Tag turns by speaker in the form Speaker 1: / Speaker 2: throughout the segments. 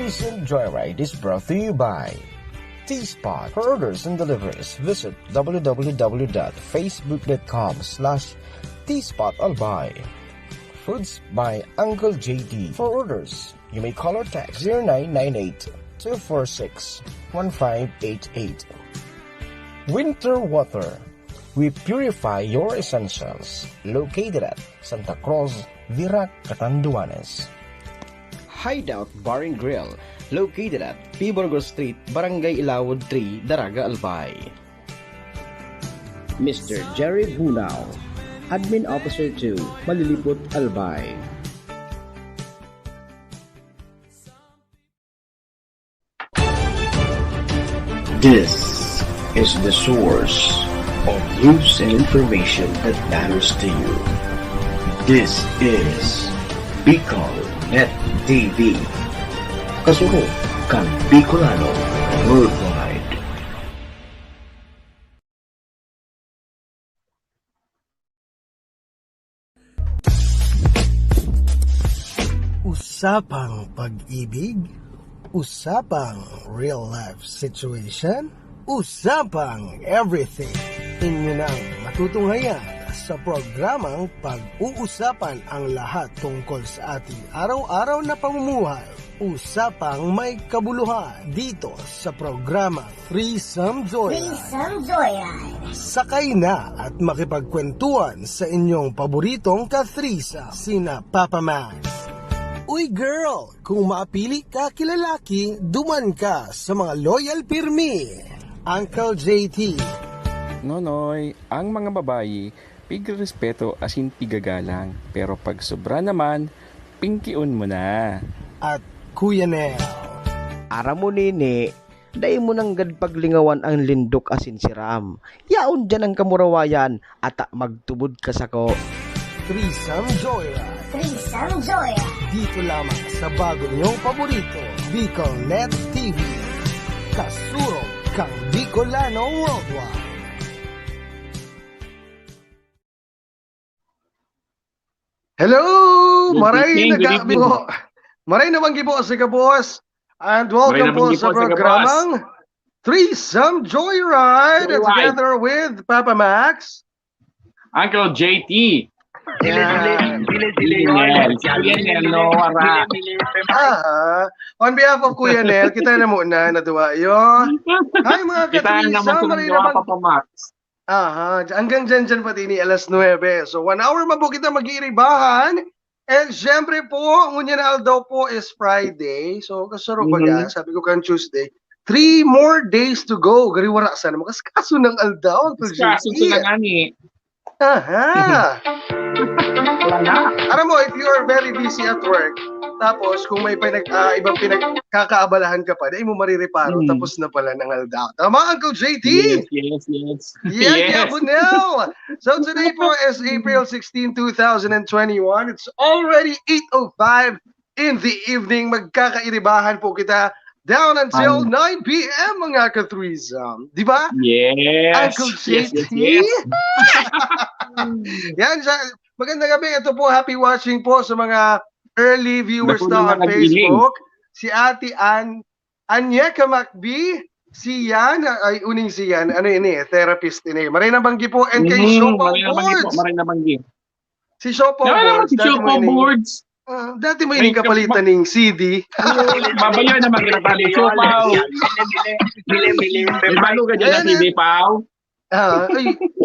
Speaker 1: Threesome Joyride is brought to you by T-Spot. For orders and deliveries, visit www.facebook.com/TSpotAlbay. Foods by Uncle JT. For orders, you may call or text 0998-246-1588. Winter Water. We purify your essentials. Located at Santa Cruz, Virac, Catanduanes. Hideout Bar and Grill, located at Piborgo Street, Barangay Ilawod 3, Daraga, Albay.
Speaker 2: Mr. Jerry Bunao, Admin Officer 2, Malilipot, Albay. This is the source of news and information that matters to you. This is Bicol Net TV. Kasuko kang Bicolano Worldwide.
Speaker 3: Usapang pag-ibig, usapang real life situation, usapang everything. Inyo nang matutunghayan sa programang pag-uusapan ang lahat tungkol sa ating araw-araw na pamumuhay. Usapang may kabuluhan dito sa programa Threesome Joyride. Sakay na at makipagkwentuhan sa inyong paboritong ka-threesome, sina Papa Max. Uy girl, kung mapili ka kilalaki, duman ka sa mga loyal pirmi. Uncle JT.
Speaker 4: Nonoy, ang mga babayi, pigrespeto asin pigagalang. Pero pag sobra naman, pingkiun mo na.
Speaker 3: At Kuya Nel.
Speaker 2: Ara mo nini, dahil mo nang paglingawan ang lindok asin siram. Yaon dyan ang kamurawayan at magtubod ka sako.
Speaker 3: Threesome Joyride. Dito lamang sa bago niyong paborito, Bicol Net TV. Kasurog kang Bicolano Worldwide.
Speaker 5: Hello! Maray naman gibo sa kabos and welcome po sa programang Threesome Joyride together with Papa Max,
Speaker 6: Uncle JT.
Speaker 5: On behalf of Kuya Nel, kita na muna naduwa yun. Hi mga ka-threesome, maray naman.
Speaker 6: Papa Max.
Speaker 5: Hanggang dyan pati ni alas 9. So 1 hour man po kita mag-iiribahan. And syempre po, ngunyan daw po is Friday. So kasaro baga, sabi ko kan Tuesday. 3 more days to go. Gariwara sana. Makaskaso ng aldaw.
Speaker 6: Kaso sila nga ni.
Speaker 5: Alam mo, if you are very busy at work, tapos kung may ibang pinagkakaabalahan ka pa, di mo marireparo, tapos na pala ng aldaw. Tama, Uncle JT?
Speaker 6: Yes.
Speaker 5: Yeah, Bunel. So today po is April 16, 2021. It's already 8:05 in the evening. Magkakairibahan po kita down until 9 p.m. mga ka-threesome. Di ba?
Speaker 6: Yes.
Speaker 5: Uncle JT?
Speaker 6: Yes.
Speaker 5: Yan, magandang gabi. Ito po, happy watching po sa mga early viewers na on Facebook. Si Ate Anyeka Macbi, si Yan, ay uning si Yan, ano yun therapist ini. Maray na banggi po, and kay Shopo Boards.
Speaker 6: Maray na banggi.
Speaker 5: Si Shopo Boards.
Speaker 6: Si Shopo Boards.
Speaker 5: Dati mo yung kapalitan ng CD.
Speaker 6: Babayo naman kita tali. Shopaw. Balo ka dyan na TV, Pao.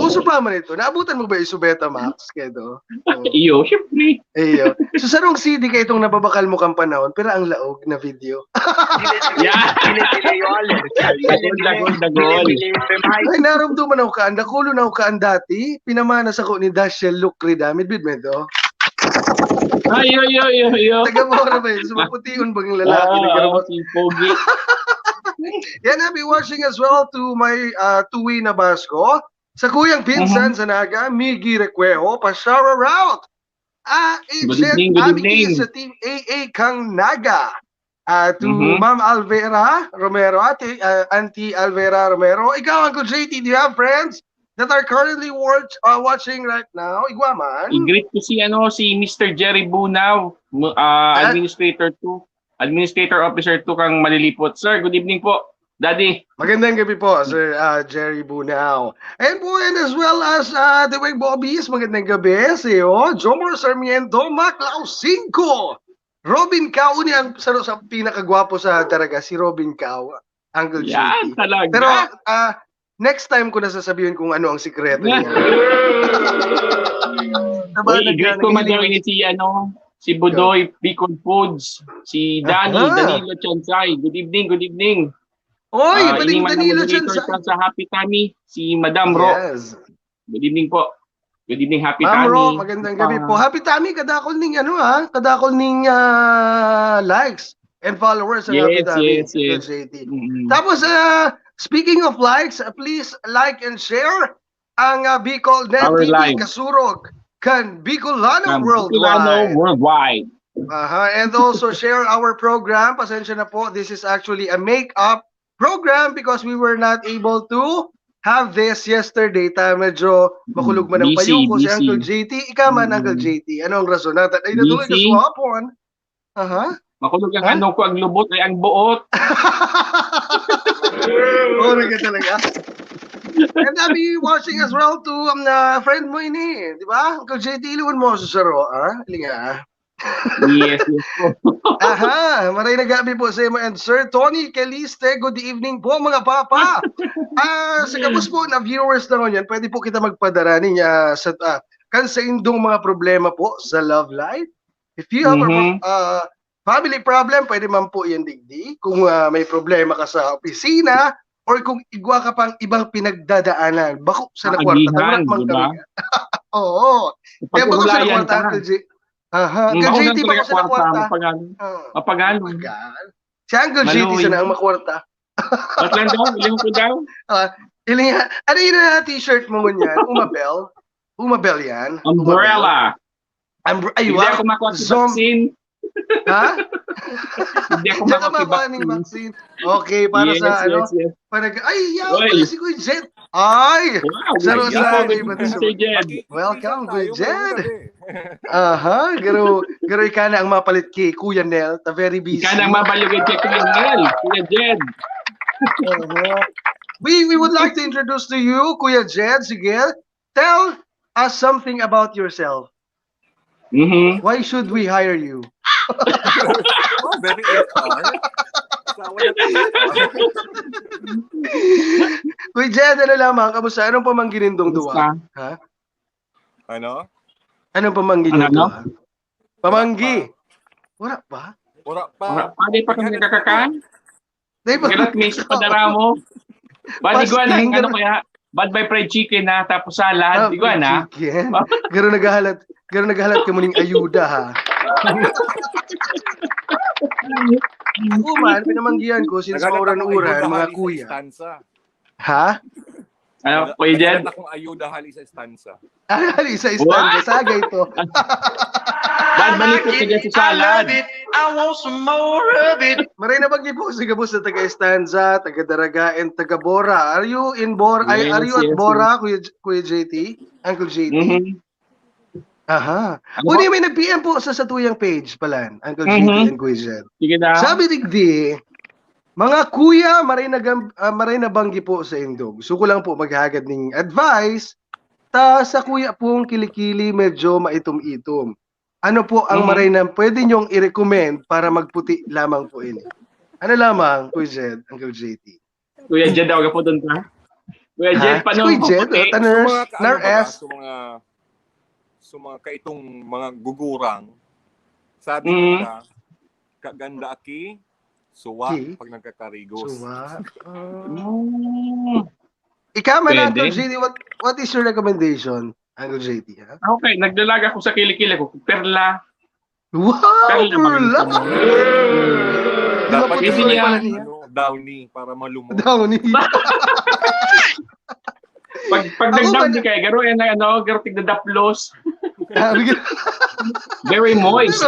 Speaker 5: Uso pa man ito. Naabutan mo ba yung Subeta Max? Kedo?
Speaker 6: Iyo, syempre.
Speaker 5: Iyo. So sarong CD ka itong nababakal mo kang panahon, pero ang laog na video.
Speaker 6: Yeah. Dagol.
Speaker 5: Ay, naramdaman ako kaan. Nakulo na ako kaan dati. Pinamanas ako ni Dashiell Lucri Damit. Bidmedo.
Speaker 6: Ay, yo.
Speaker 5: Taga-mora ba yun? Sumaputiun bang lalaki?
Speaker 6: Si Pogi.
Speaker 5: Yan, happy watching as well to my Tuwi na Basco. Sa Kuyang Pinsan sa Naga, Miggy Recuejo, Pashara Route. Agent Amiki sa Team AA Kang Naga. To Ma'am Alvera Romero, Auntie Alvera Romero. Ikaw, Uncle JT, do you have friends that are currently watching right now? Igwaman.
Speaker 6: I-greet ko si Mr. Jerry Bunao, Administrator 2. Administrator Officer 2 kang Malilipot. Sir, good evening po. Daddy.
Speaker 5: Magandang gabi po, Sir Jerry Bunao. And po, and as well as The Wing Bobbies, magandang gabi sa iyo. Jomar Sarmiento, Maclao 5. Robin Cao, ni ang sa pinakagwapo sa Daraga, si Robin Cao, Uncle
Speaker 6: Yan,
Speaker 5: JT.
Speaker 6: talaga.
Speaker 5: Pero next time ko na sasabihin kung ano ang sikreto niya.
Speaker 6: Uy, great ko man daw si Budoy, Bicol Foods, si Danilo Chansay. Good evening, good evening.
Speaker 5: Oy, paling Danilo Chansay.
Speaker 6: Sa Happy Tummy, si Madam Ro.
Speaker 5: Yes.
Speaker 6: Good evening po. Good evening, Happy
Speaker 5: Ma'am
Speaker 6: Tummy.
Speaker 5: Ro, magandang gabi po. Happy Tummy, kadakol ning kadakol ning likes and followers sa Happy Tummy.
Speaker 6: Yes.
Speaker 5: JT. Tapos, speaking of likes, please like and share ang Bicol Net
Speaker 6: Our
Speaker 5: TV
Speaker 6: live.
Speaker 5: Kasurog kan Bicolano Worldwide.
Speaker 6: Worldwide.
Speaker 5: And also share our program. Pasensya na po, this is actually a make-up program because we were not able to have this yesterday. Medyo makulog man ang payo ko si Uncle JT. Ikaw man, Uncle JT. Ano ang rason natin? Ay, natuloy ka swapon.
Speaker 6: Makulog ang ko, ang lubot ay ang buot.
Speaker 5: Ori ka talaga. And I'll be watching as well to friend mo ini, di ba? Uncle JT, iluwan mo sa saro, Linga.
Speaker 6: Yes po.
Speaker 5: Maray na gabi po sa iyo and Sir Tony Caliste, good evening po mga papa. Sa kapos po na viewers na yan, pwede po kita magpadara niya sa sa indong mga problema po sa love life. If you have a family problem, pwede man po yan digdi. Kung may problema ka sa opisina or kung igwa ka pang ibang pinagdadaanan, bako sa nakwarta.
Speaker 6: Diba?
Speaker 5: Oo. Kaya bako sa nakwarta, Uncle J. JT ba sa nakwarta?
Speaker 6: Mapagano.
Speaker 5: Si Uncle JT sa ang makwarta.
Speaker 6: At lang daw, iling ko daw.
Speaker 5: Ano yun na t-shirt mo yan? Umabel? Umabel yan?
Speaker 6: Umbrella.
Speaker 5: Ay,
Speaker 6: hindi ako makuha si vaccine.
Speaker 5: Ha?
Speaker 6: Hindi ako
Speaker 5: makuha ni vaccine. Okay, para sa
Speaker 6: yes.
Speaker 5: Ay, yaw, si Kuya Jed. Ay!
Speaker 6: Wow,
Speaker 5: welcome, Kuya Jed. Garo ika na ang mapalit kay Kuya Nel. Ta very busy.
Speaker 6: Ika na ang mapalit kay Kuya Nel. Kuya Jed.
Speaker 5: We would like to introduce to you, Kuya Jed. Sige, tell us something about yourself. Why should we hire you?
Speaker 7: Very HR.
Speaker 5: Kuya Jed, ano lamang? Kamusta? Anong pamangginin dong duwa? Ha?
Speaker 7: Ano?
Speaker 5: Anong pamangginin duwa? Pamanggi. Wala pa?
Speaker 7: Wala pa.
Speaker 6: Di pa kami nakakakaan?
Speaker 5: Di ba?
Speaker 6: Galat may sa padara mo. Badiguan, ano kaya? Bad by fried chicken na tapos salad. Diguan na.
Speaker 5: Garo naghahalat ka muling ayuda ha. Ako man, pinamanggihan ko since mauran-uran, mga kuya. Ha?
Speaker 6: Ano, Kuya Jed?
Speaker 7: Akong ayuda hali sa estansa.
Speaker 5: Hali sa estansa, sagay to.
Speaker 6: Bad balik ko siya sa salad.
Speaker 8: I want some more of it.
Speaker 5: Maray na bagay po si Gabos na taga-Estanza, taga-Daraga, and taga-Bora. Are you in Bora? Are you at Bora, Kuya JT? Uncle JT? Uni, may nag-PM po sa Satuyang page pala, Uncle JT and Kuya Jed.
Speaker 6: Sige na.
Speaker 5: Sabi digdi, mga kuya, maray na banggi po sa indog. So ko lang po maghagad ng advice, sa kuya pong kilikili medyo maitom-itom. Ano po ang maray na pwede nyong i-recommend para magputi lamang po ini? Ano lamang, Kuya Jed, Uncle JT?
Speaker 6: Kuya Jed, daw ka po doon ka? Kuya Jed, paano
Speaker 5: Kuya Jed, taners,
Speaker 7: sa mga kaitong mga gugurang, sabi nila, kaganda aki, suwa pag nagkakarigos.
Speaker 5: Suwa? Ikaw man, Uncle JT, what is your recommendation? Uncle JT, ha?
Speaker 6: Okay, nagdalaga ako sa kilikili ko. Perla.
Speaker 5: Wow! Perla!
Speaker 7: Dapat
Speaker 6: Hindi niya.
Speaker 7: Downy para malumot.
Speaker 5: Downy.
Speaker 6: Pag nag-downy kayo, garo yan na garo tig na daplos. Very moist.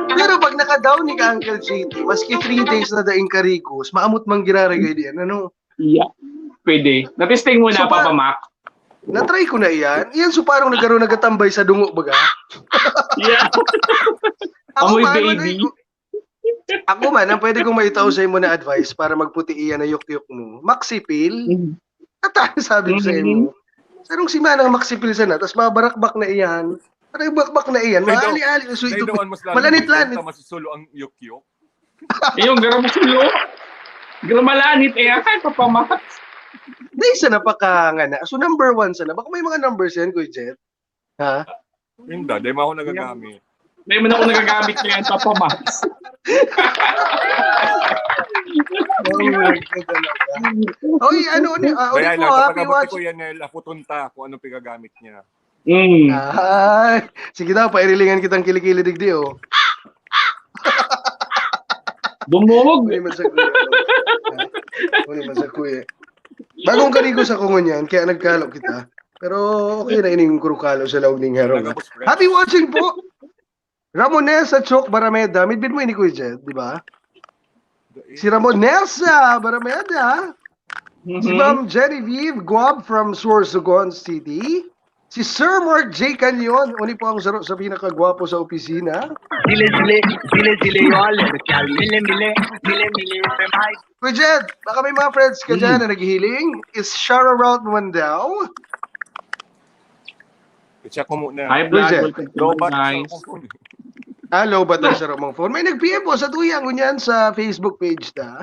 Speaker 5: Pero pag naka-downy ka, Uncle JT, maski 3 days na daing karigos, maamot mang giraragay diyan, ano?
Speaker 6: Yeah. Pwede. Natesting mo na, Papa Mac.
Speaker 5: Na-try ko na iyan. Iyan, so parang nagkaroon nagatambay sa dungo, baga.
Speaker 6: Yeah.
Speaker 5: Ako
Speaker 6: Amoy
Speaker 5: man,
Speaker 6: baby.
Speaker 5: ako man, ang pwede kong maitaw sa mo na advice para magputi iyan na yuk-yuk mo. Maxipil. At sabi ko sa imo. Sarong si Manang Maxipil sana, tapos mabarakbak na iyan. Parang bakbak na iyan. Maali-ali. So, ito, malanit-lanit.
Speaker 7: Masusulo ang yuk-yuk.
Speaker 6: Yung garamasulyo. Gramalanit kahit papamat.
Speaker 5: Di isa na pakangana. So number 1 sana. Baka may mga numbers yan, Kuya Jet. Ha?
Speaker 7: Hindi, dahil ako nagagamit.
Speaker 6: May man ako nagagamit niya yung papamat.
Speaker 5: Oy, ano,
Speaker 7: Kaya
Speaker 5: ulit
Speaker 7: lang,
Speaker 5: mo,
Speaker 7: kapag
Speaker 5: happy
Speaker 7: abot
Speaker 5: watch.
Speaker 7: ko yan, putunta kung anong pigagamit niya.
Speaker 5: Ay, sige daw, pairilingan kitang kilikili digdi, oh.
Speaker 6: Bumog.
Speaker 5: Uli man sa kuya. Uli man sa kuya. Bagong karigo sa kungon yan, kaya nagkalo kita. Pero okay na ining kurukalo sa laog ning hero. Happy watching po! Ramonesa Chok Barameda. Midbid mo ini Kuya Jet, di ba? Si Ramonesa Barameda. Si Ma'am Genevieve Guab from Sorsogon City. Si Sir Mark J. Canyon. Uni po ang sa pinakagwapo sa opisina.
Speaker 8: Dile yol. Mile.
Speaker 5: Kuya Jet, baka may mga friends ka dyan na naghihiling. Is Shara Rout naman daw?
Speaker 7: Check ko muna.
Speaker 6: Hi, Vlad.
Speaker 7: Low bat
Speaker 6: Guys.
Speaker 5: Hello, ba tayo sa Romang Phone? May nag-PM po sa tuyang kunyan sa Facebook page na.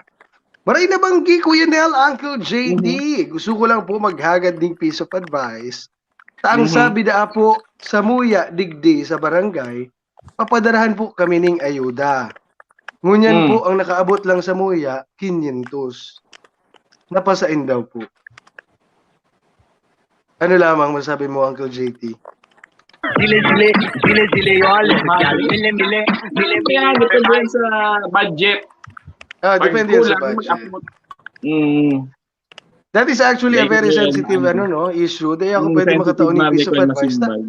Speaker 5: Maray na banggi, Kuya Nel, Uncle JD. Gusto ko lang po maghagad ng piece of advice. Taang sabi na po sa muya digdi sa barangay, papadarahan po kami ng ayuda. Ngunyan po ang nakaabot lang sa muya, 500. Napasain daw po. Ano lamang masabi mo, Uncle JT?
Speaker 8: Dile yol. Mile.
Speaker 6: Kaya depende sa budget.
Speaker 5: Depende yan sa budget. That is actually a very sensitive issue. Dahil ako pwede makataon ng piece of advice na.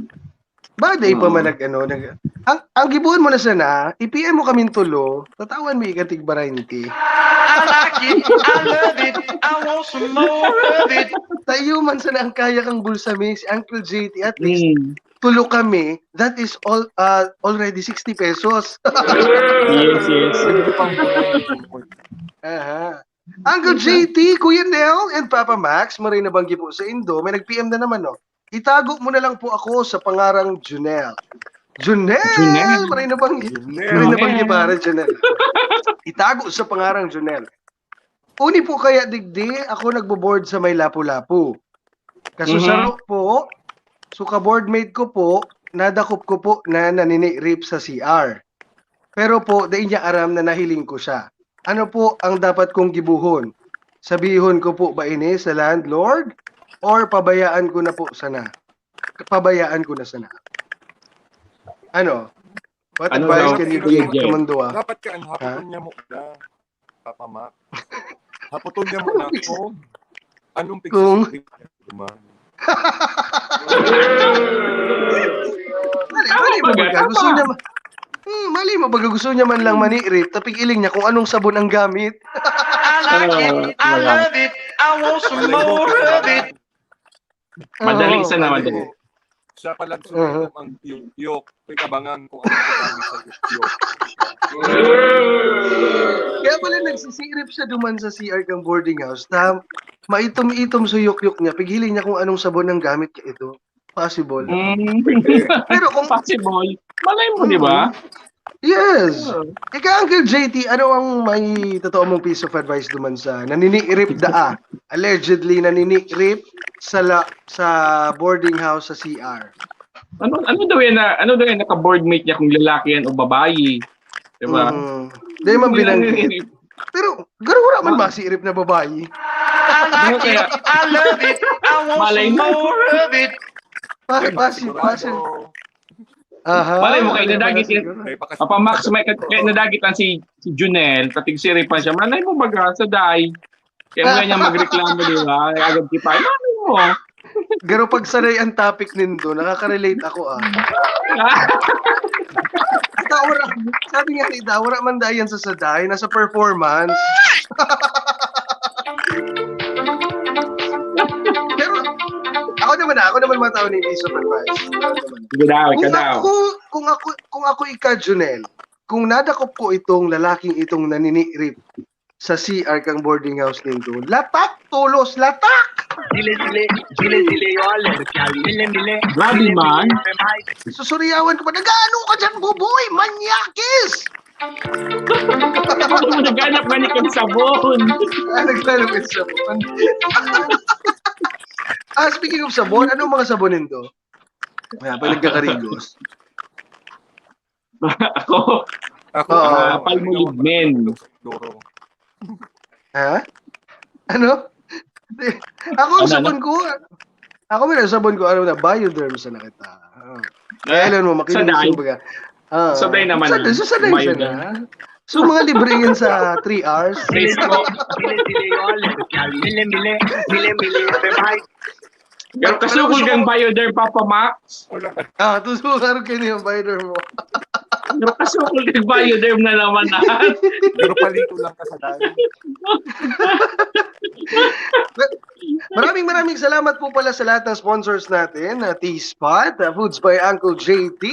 Speaker 5: Baday pa man ang gibuon mo na sana, i-PM mo kaming tulo, tatawan mo ikatig 20.
Speaker 8: I like it, I love it, I want some more of it.
Speaker 5: Tayo man sana ang kaya kang bulsami, si Uncle JT, at least tulo kami, that is all already 60 pesos.
Speaker 6: Yes.
Speaker 5: Uncle JT, Kuya Nel, and Papa Max, maray na banggi po sa Indo, may nag-PM na naman, no? Itago mo na lang po ako sa pangarang Junel. Junel! Maray na banggi. Maray na banggi para, Junel. Itago sa pangarang Junel. Uni po kaya digdi, ako nagbo-board sa may lapu-lapu. Kasusaro po, so ka-boardmate ko po, nadakop ko po na nanini-rip sa CR. Pero po, dahil niya aram na nahiling ko siya. Ano po ang dapat kong gibuhon? Sabihon ko po ba ini sa landlord? Or pabayaan ko na po sana? Pabayaan ko na sana. Ano? What advice can you give to Mandua?
Speaker 7: Dapat ka, haputon niya mo na. Papamak. Haputon niya mo na ako. Anong picture?
Speaker 5: Mali mo baga gusto niya man lang mani-rip, tapig iling niya kung anong sabon ang gamit.
Speaker 8: I like it, I love it, I want some more of it.
Speaker 6: Madali sa naman.
Speaker 7: Siya pala ang yuk-yuk. Pikabangan kung ano gamit sa yuk-yuk.
Speaker 5: Kaya pala nagsisirip siya duman sa CR kang boarding house. Maitom-itom sa yuk-yuk niya. Pighiling niya kung anong sabon ang gamit ka ito. Possible.
Speaker 6: Pero kung possible, malay mo, di ba?
Speaker 5: Yes. Ika, Uncle JT, ano ang may totoo mong piece of advice duman sa nanini-rip allegedly nanini-rip sa boarding house sa CR?
Speaker 6: Ano daw yan naka-boardmate niya kung lalaki yan o babae? Di ba?
Speaker 5: Dahil man binanggit. Pero, gano'n man masirip na babae.
Speaker 8: I like it, I love it, I want some more of it.
Speaker 5: Passive.
Speaker 6: Malay mo kayo nadagit Papa Max, may nadagitan si Junel, patigsiripan siya. Malay mo baga sa day. Kaya nga niya magreklamo, di ba? Agad kipay. Malay mo.
Speaker 5: Pero pag sanay ang topic nindo, nakaka-relate ako Sabi nga ni wala man dayan sa saday, nasa performance. Pero ako naman matao ni piece of advice.
Speaker 6: Kung
Speaker 5: ako ika Junel, kung nadakop ko itong lalaking itong naninirip sa CR kang boarding house nito, latak, tulos, latak!
Speaker 6: Grabe man.
Speaker 5: Susuriyawan ko pa, nag-ano ka dyan, buboy? Manyakis!
Speaker 6: Ako mo naghanap nga ni kang sabon.
Speaker 5: Naglalaro yung sabon. Speaking of sabon, anong mga sabonin to? Pag nagkakarigos.
Speaker 6: Ako, Palmolive Men.
Speaker 5: Ha? Ano? Ako ang sabon ko. Ako may sabon ko, ano na, Bioderm sa nakita. Kailan mo, makinig baga.
Speaker 6: Sabay naman.
Speaker 5: Saday na. So mga libre yan sa 3 hours.
Speaker 6: Pero kasukol kang Bioderm, Papa Max.
Speaker 5: Tusukan kayo niyo yung Bioderm mo.
Speaker 6: Pero kasukol kang Bioderm na naman na.
Speaker 7: Pero palito lang kasalanan.
Speaker 5: Maraming salamat po pala sa lahat ng sponsors natin. T-Spot, Foods by Uncle JT,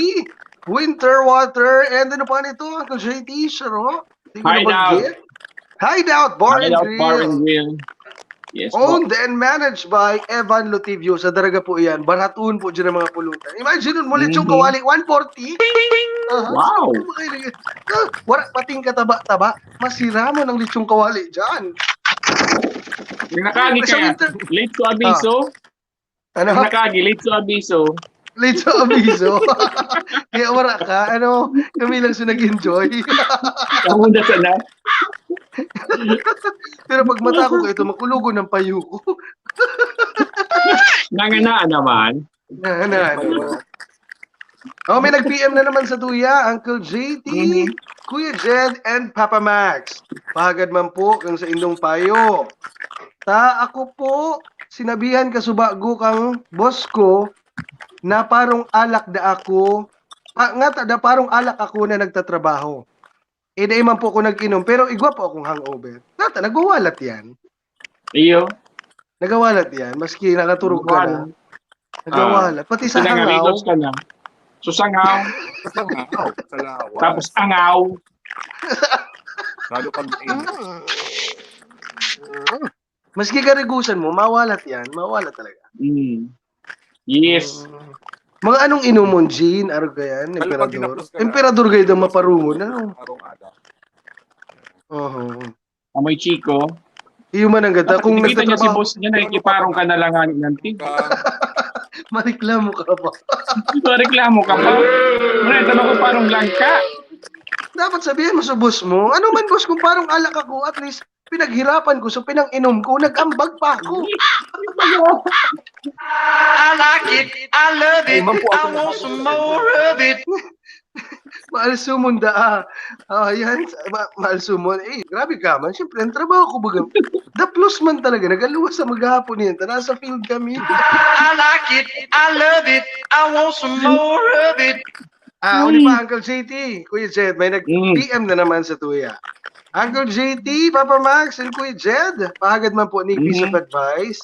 Speaker 5: Winter Water, and ano pa nito, Uncle JT, Sharo? Hideout Bar and Grill.
Speaker 6: Yes,
Speaker 5: Owned and managed by Evan Lotivio. Sa Daraga po yan. Baratuon po dyan ang mga pulutan. Imagine nun, mulit yung kawali, 140.
Speaker 6: Wow!
Speaker 5: Wala pating kataba-taba. Masira mo ng litsong kawali dyan.
Speaker 6: Nakagi kaya. Late to abiso.
Speaker 5: Ano?
Speaker 6: Nakagi, late to abiso.
Speaker 5: Late to abiso. Kaya wala ka. Ano? Kami lang siya nag-enjoy.
Speaker 6: Ako na sana.
Speaker 5: Pero pag mata ko ito, makulugo ng payo ko.
Speaker 6: Nanganaan naman.
Speaker 5: May nag-PM na naman sa tuya, Uncle JT, Kuya Jed, and Papa Max. Pahagad man po kang sa indong payo. Ako po, sinabihan ka subago kang boss ko na parang alak da ako, parang alak ako na nagtatrabaho. Dahil man po ako nag-inom, pero igwa po akong hangover. Nagwawalat yan.
Speaker 6: Iyo.
Speaker 5: Nagawalat yan, maski nakaturog ka na. Nagawalat. Pati sa hangaw.
Speaker 6: Ka na. Susangaw. Tapos angaw.
Speaker 7: Lalo pag
Speaker 5: Maski karigusan mo, mawalat yan. Mawalat talaga.
Speaker 6: Yes.
Speaker 5: Mga anong inumon, Jean? Araw ka yan? Emperador? Emperador kayo daw maparungon. Ano?
Speaker 6: Amoy Chico.
Speaker 5: Iyo man ang ganda. Kung
Speaker 6: nakikita niya si boss niya, nakikiparong ka na lang ng
Speaker 5: Mariklamo ka pa.
Speaker 6: Mariklamo ka pa? Tanong ko parang langka.
Speaker 5: Dapat sabihin mo sa boss mo, ano man boss, kung parang alak ako, at least pinaghirapan ko, so pinang-inom ko, nag-ambag pa ako.
Speaker 8: I like it, I love it, I want some more of it.
Speaker 5: Mahal sumunda yan, mahal sumon. Grabe ka man, siyempre, ang trabaho ko baga. The plus man talaga, nagaluwas sa maghapon yan, nasa field kami.
Speaker 8: I like it, I love it, I want some more of it.
Speaker 5: Uli pa, Uncle JT, Kuya Jed, may nag-PM na naman sa tuya. Uncle JT, Papa Max, and Kuya Jed, pahagad man po ni piece of advice.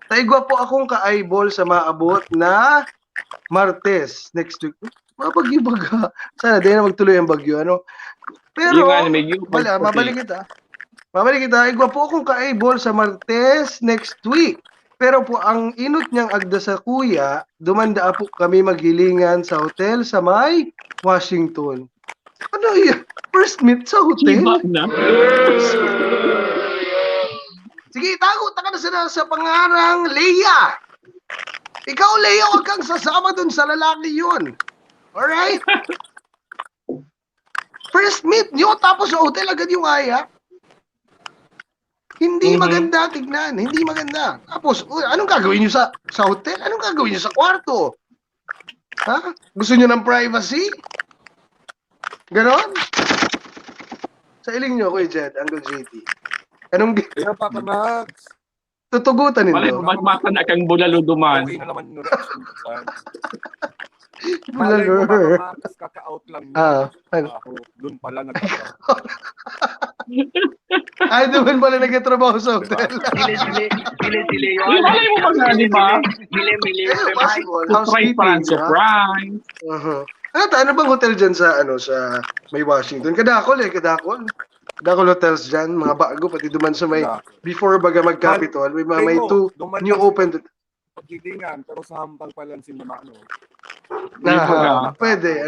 Speaker 5: Taigwa po akong ka-eyeball sa maabot na Martes next week. Mapagyo baga. Sana din na magtuloy ang bagyo. Ano? Pero, mabalik kita. Igwa po akong ka-eyeball sa Martes next week. Pero po, ang inot niyang agda sa kuya, dumanda po kami maghilingan sa hotel sa may Washington. Ano yan? First meet sa hotel? Sige, itago ka na sa pangarang Leia. Ikaw, Leia, huwag kang sasama dun sa lalaki yun. Alright? First meet nyo, tapos sa hotel agad yung aya. Hindi maganda tignan, hindi maganda. Tapos, anong gagawin nyo sa hotel? Anong gagawin nyo sa kwarto? Ha? Gusto nyo ng privacy? Ganon? Sa iling nyo, Kuya Jed, Uncle JT. Anong
Speaker 7: Kaya Papa Max.
Speaker 5: tutugutan nito?
Speaker 6: Malay mo, na kang bulalo duman.
Speaker 7: Okay na naman nyo.
Speaker 5: Malay
Speaker 7: mo, Papa Max, kaka-out lang nyo. Doon pala nagtatrabaho.
Speaker 5: Ay, doon pala nagtatrabaho sa hotel.
Speaker 6: Malay mo ba nga, di ba?
Speaker 5: Possible.
Speaker 6: Surprise.
Speaker 5: Ano bang hotel dyan sa may Washington? Kadakol. Kadakol hotels dyan, mga bago, pati duman sa may, before baga mag-Capitol, may two new open.
Speaker 7: Pagkilingan, pero sa hambang pa lang si Mama,
Speaker 5: Pwede.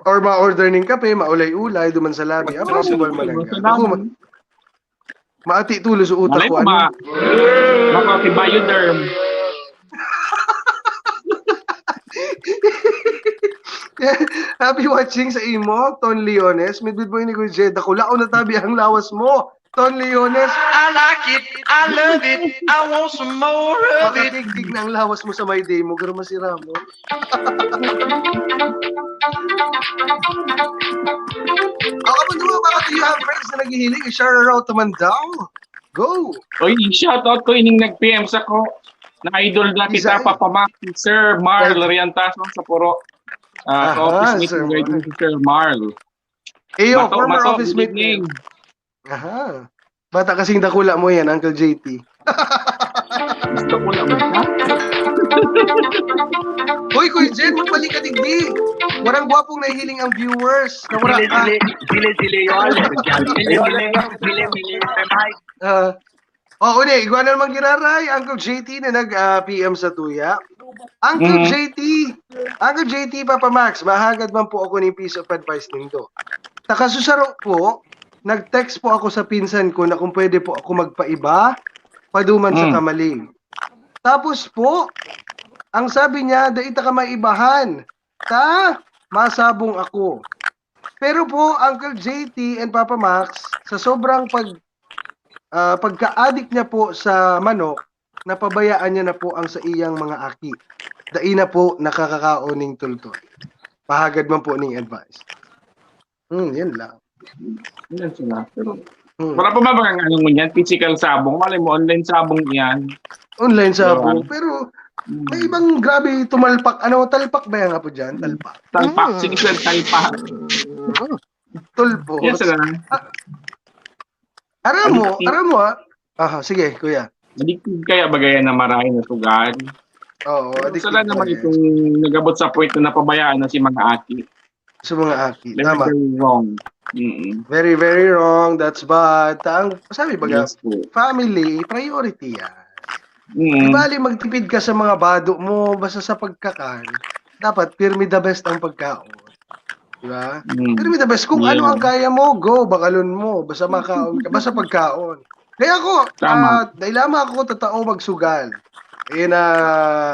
Speaker 5: Or ma-order ng kape, maulay-ulay, duman sa labi. Possible man lang. Maati tulo sa utak ko.
Speaker 6: Makaki-Bioderm.
Speaker 5: Happy watching sa imo, Ton Leones. Midbid mo ini ko Jed. Ako lao na tabi ang lawas mo. Ton Leones.
Speaker 8: I like it, I love it, I want some more of it.
Speaker 5: Makatigtig na ang lawas mo sa my day mo. Pero masira mo. Ako naman, baka do you have friends na naghihiling? I-share out naman daw. Go!
Speaker 6: Oy, shoutout ko ining nag-PM sa ko. Na-idol na kita, Papa Mac, Sir Marl Riantason sa Puro. Office meeting waiting si Sir Marl.
Speaker 5: Eyo, former office meeting. Aha. Bata kasing dakula mo yan, Uncle JT.
Speaker 6: Dakula mo ka?
Speaker 5: Hoy, Kuya Jen, magbalik ka digdi. Warang gwapong nahihiling ang viewers. Nawara ka. Iguan na naman giraray. Uncle JT na nag-PM sa tuya. Uncle JT, Papa Max, mahagad man po ako ng piece of advice nindo. Takasusaro po, nag-text po ako sa pinsan ko na kung pwede po ako magpaiba, paduman sa kamaling. Tapos po, ang sabi niya, daita ka maibahan. Masabong ako. Pero po, Uncle JT and Papa Max, sa sobrang pagka-addict niya po sa manok, napabayaan niya na po ang sa iyang mga aki. Dai na po nakakakaoning tultoy. Pahagad man po ning advice. Yan lang.
Speaker 6: Yan sila. Pero, wala pa ba bang ano mo yan? Physical sabong? Malay mo, online sabong yan.
Speaker 5: Online sabong. Pero, may ibang grabe tumalpak. Talpak ba yan nga po dyan?
Speaker 6: Talpak. Sige sila, talpak.
Speaker 5: Tulpo.
Speaker 6: Yan sila.
Speaker 5: Aram mo sige, kuya.
Speaker 6: Addictive kaya bagayan na marahil na tugan?
Speaker 5: Oo, addictive.
Speaker 6: Sala naman itong nagabot sa point na napabayaan na si mga aki.
Speaker 5: Sa mga aki. Tama.
Speaker 6: Very wrong.
Speaker 5: Very, very wrong. That's bad. Sabi baga,
Speaker 6: Yes,
Speaker 5: family, priority yan. Di bali magtipid ka sa mga bado mo, basta sa pagkakan, dapat pirmi the best ang pagkaon. Diba? Pirmi the best. Kung ano ang kaya mo, go, bakalon mo, basta makaon ka, basta pagkaon. Kaya ako, dahil lama ako tatao magsugal.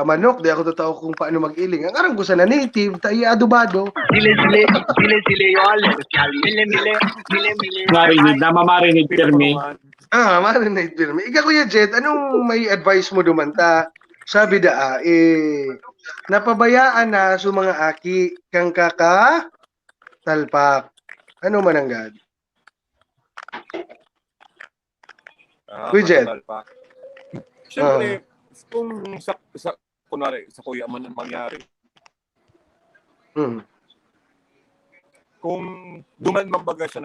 Speaker 5: Manok, di ako tatao kung paano mag-iling. Ang arang ko sa na native, tayo adubado.
Speaker 8: Mile.
Speaker 6: Marinate, marinate pirmi.
Speaker 5: Marinate pirmi. Ikaw, Kuya Jet, anong may advice mo dumanta? Sabi napabayaan na sa mga aki kang talpak. Ano man ang gad? Kuya Jet.
Speaker 7: Siyempre, kung kunwari, sa kuya man ang mangyari. Kung duman mambaga siya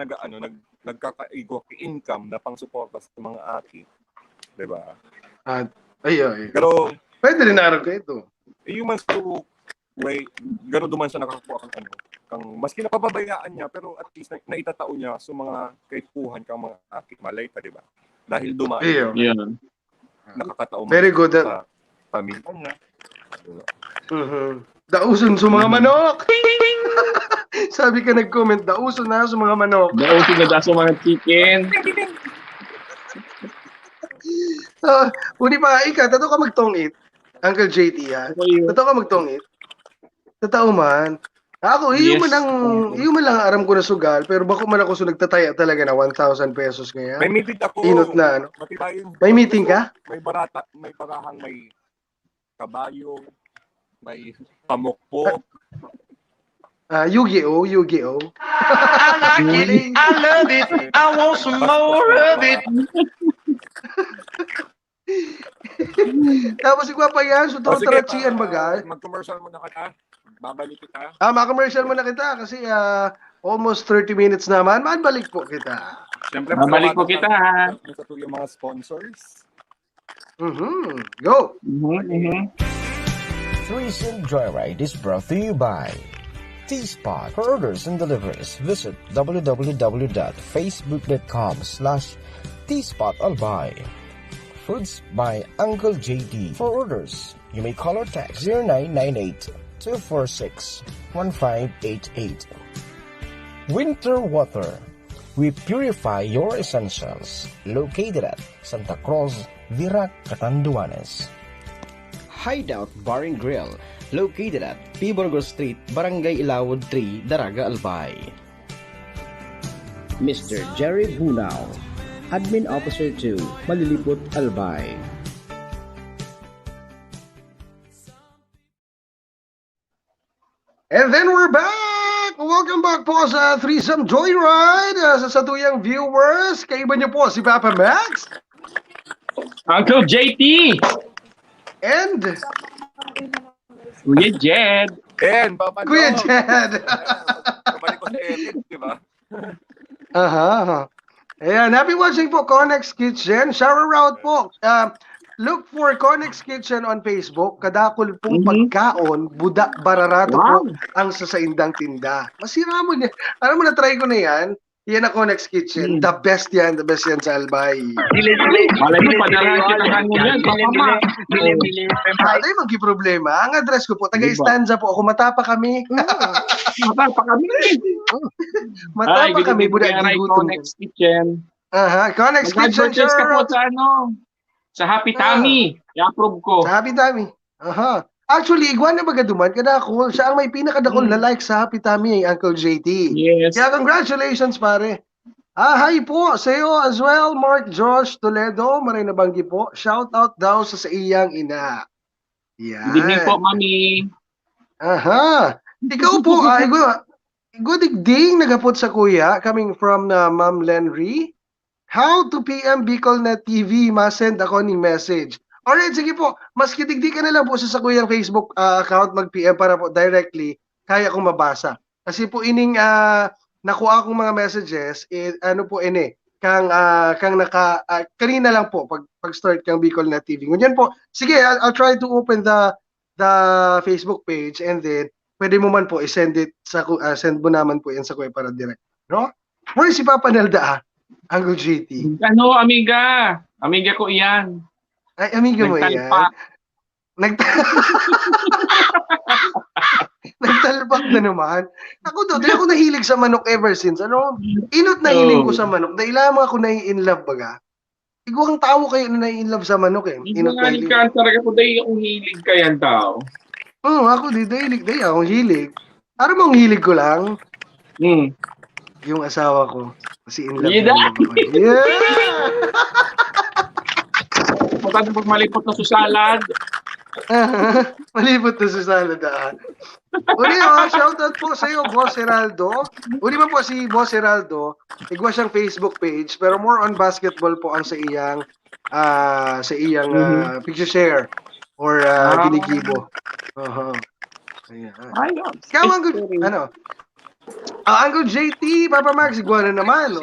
Speaker 7: nagkakaigo income na pang-suporta sa mga aki. Diba?
Speaker 5: Ay.
Speaker 7: Pero,
Speaker 5: pwede rin araw ka ito.
Speaker 7: Yung mas to way, gano'n duman siya nakakuha kang maski napapabayaan niya, pero at least naitatao niya sa mga kaipuhan kang mga aki. Malay pa, diba? Dahil duman.
Speaker 6: Yeah.
Speaker 7: Nakakatao
Speaker 5: very good
Speaker 7: sa pamilya niya.
Speaker 5: Dauson sa mga manok. Sabi ka nag-comment, dauson na sa mga manok.
Speaker 6: Dauson na sa mga chicken.
Speaker 5: Uni pa, totoo ka magtongit. Uncle JT, ha? Totoo ka magtongit. Totoo man. Ako, iyo man lang aram ko na sugal, pero bako man ako nagtataya talaga na 1,000 pesos ngayon.
Speaker 7: May meeting ako.
Speaker 5: Inot na, May meeting ka?
Speaker 7: May barahang, may kabayo, may pamukpok.
Speaker 5: Yu-Gi-Oh!
Speaker 8: I like it, I love it, I want some more of it.
Speaker 5: Tapos igwapa yan, so tarachian baga.
Speaker 7: Mag-commercial mo na kita. Babalik kita.
Speaker 5: Ma-commercial mo na kita kasi almost 30 minutes naman. Balik po kita.
Speaker 7: Siyempre,
Speaker 6: babalik po kita.
Speaker 7: Sa yung mga sponsors.
Speaker 5: Go!
Speaker 1: Threesome Joyride is brought to you by T-Spot. For orders and deliveries, visit www.facebook.com/tSpotAlbay. Foods by Uncle JD. For orders, you may call or text 0998-246-1588. Winter Water. We purify your essentials. Located at Santa Cruz, Virac, Catanduanes. Hideout Bar and Grill, located at Piborgo Street, Barangay Ilawod 3, Daraga, Albay. Mr. Jerry Bunao, Admin Officer 2, Malilipot, Albay.
Speaker 5: And then we're back! Welcome back po sa Threesome Joyride. Sa satuyang viewers, kaiba niyo po si Papa Max.
Speaker 6: Uncle JT!
Speaker 5: And
Speaker 6: Kuya Jed!
Speaker 7: And Papa
Speaker 5: Kuya
Speaker 7: Dog.
Speaker 5: Jed.
Speaker 7: Bumalik ko sa edit, di ba?
Speaker 5: Aha. Ayan, happy watching po Connex Kitchen. Shower out po. Look for Connex Kitchen on Facebook. Kadakol pong pagkaon, budak bararato po ang sasaindang tinda. Masira mo niya. Alam mo, na-try ko na yan. Yan ang Connex Kitchen. The best yan sa Albay.
Speaker 6: Malay mo, padarahan kita kanyo yan.
Speaker 5: Ano yung magkiproblema? Ang address ko po, taga-Istanza po ako. Matapa kami.
Speaker 6: Matapa kami.
Speaker 5: Matapa kami. Budak gigutom.
Speaker 6: Connex Kitchen.
Speaker 5: Aha, Connex Kitchen.
Speaker 6: Mag-purchase ka po sa sa Happy Tummy. I-approve ko.
Speaker 5: Sa Happy Tummy. Aha. Actually, Iguana Bagaduman, kadakol. Siya ang may pinakadakol na like sa Happy Tummy, Uncle JT.
Speaker 6: Yes.
Speaker 5: Kaya congratulations, pare. Hi po sa iyo as well, Mark Josh Toledo. Maray na banggi po. Shout out daw sa iyang ina. Yan.
Speaker 6: Good evening po, Mami.
Speaker 5: Aha. Ikaw po, good ding nagapot sa kuya, coming from Ma'am Lenry. How to PM BicolNet TV, masend ako ng message. Alright, sige po. Mas kitigdi ka na lang po sa kuyang Facebook account mag-PM para po directly kaya kong mabasa. Kasi po ining nakuha akong mga messages, ano po kang kanina lang po pag start kang BicolNet TV. Ngunyan po, sige, I'll try to open the Facebook page and then pwede mo man po i-send it send mo naman po yan sa kuya para direct. No? Where si Papa Nelda Uncle GT.
Speaker 6: Amiga? Amiga ko iyan.
Speaker 5: Ay, amiga mo yan. Nagtalpak na naman. Ako di ako nahilig sa manok ever since. Inot na hiling ko sa manok. Dahil lamang ako nai-inlove baga. Ikaw ang tao kayo na nai-inlove sa manok eh.
Speaker 6: Inot na hilig ka. Talaga ko dahil akong hilig ka yan tao.
Speaker 5: Ako dahil akong hilig. Para mong hilig ko lang. Yung asawa ko. Kasi in love. Yeah!
Speaker 6: Pagkatapos pag malipot na susalad.
Speaker 5: Malipot na susalad Uli shoutout po sa iyo, Boss Heraldo. Uli man po si Boss Heraldo. Igwa siyang Facebook page, pero more on basketball po ang sa iyang picture share or ginigibo. Ayan. Kaya Uncle JT, Papa Max, iguana naman.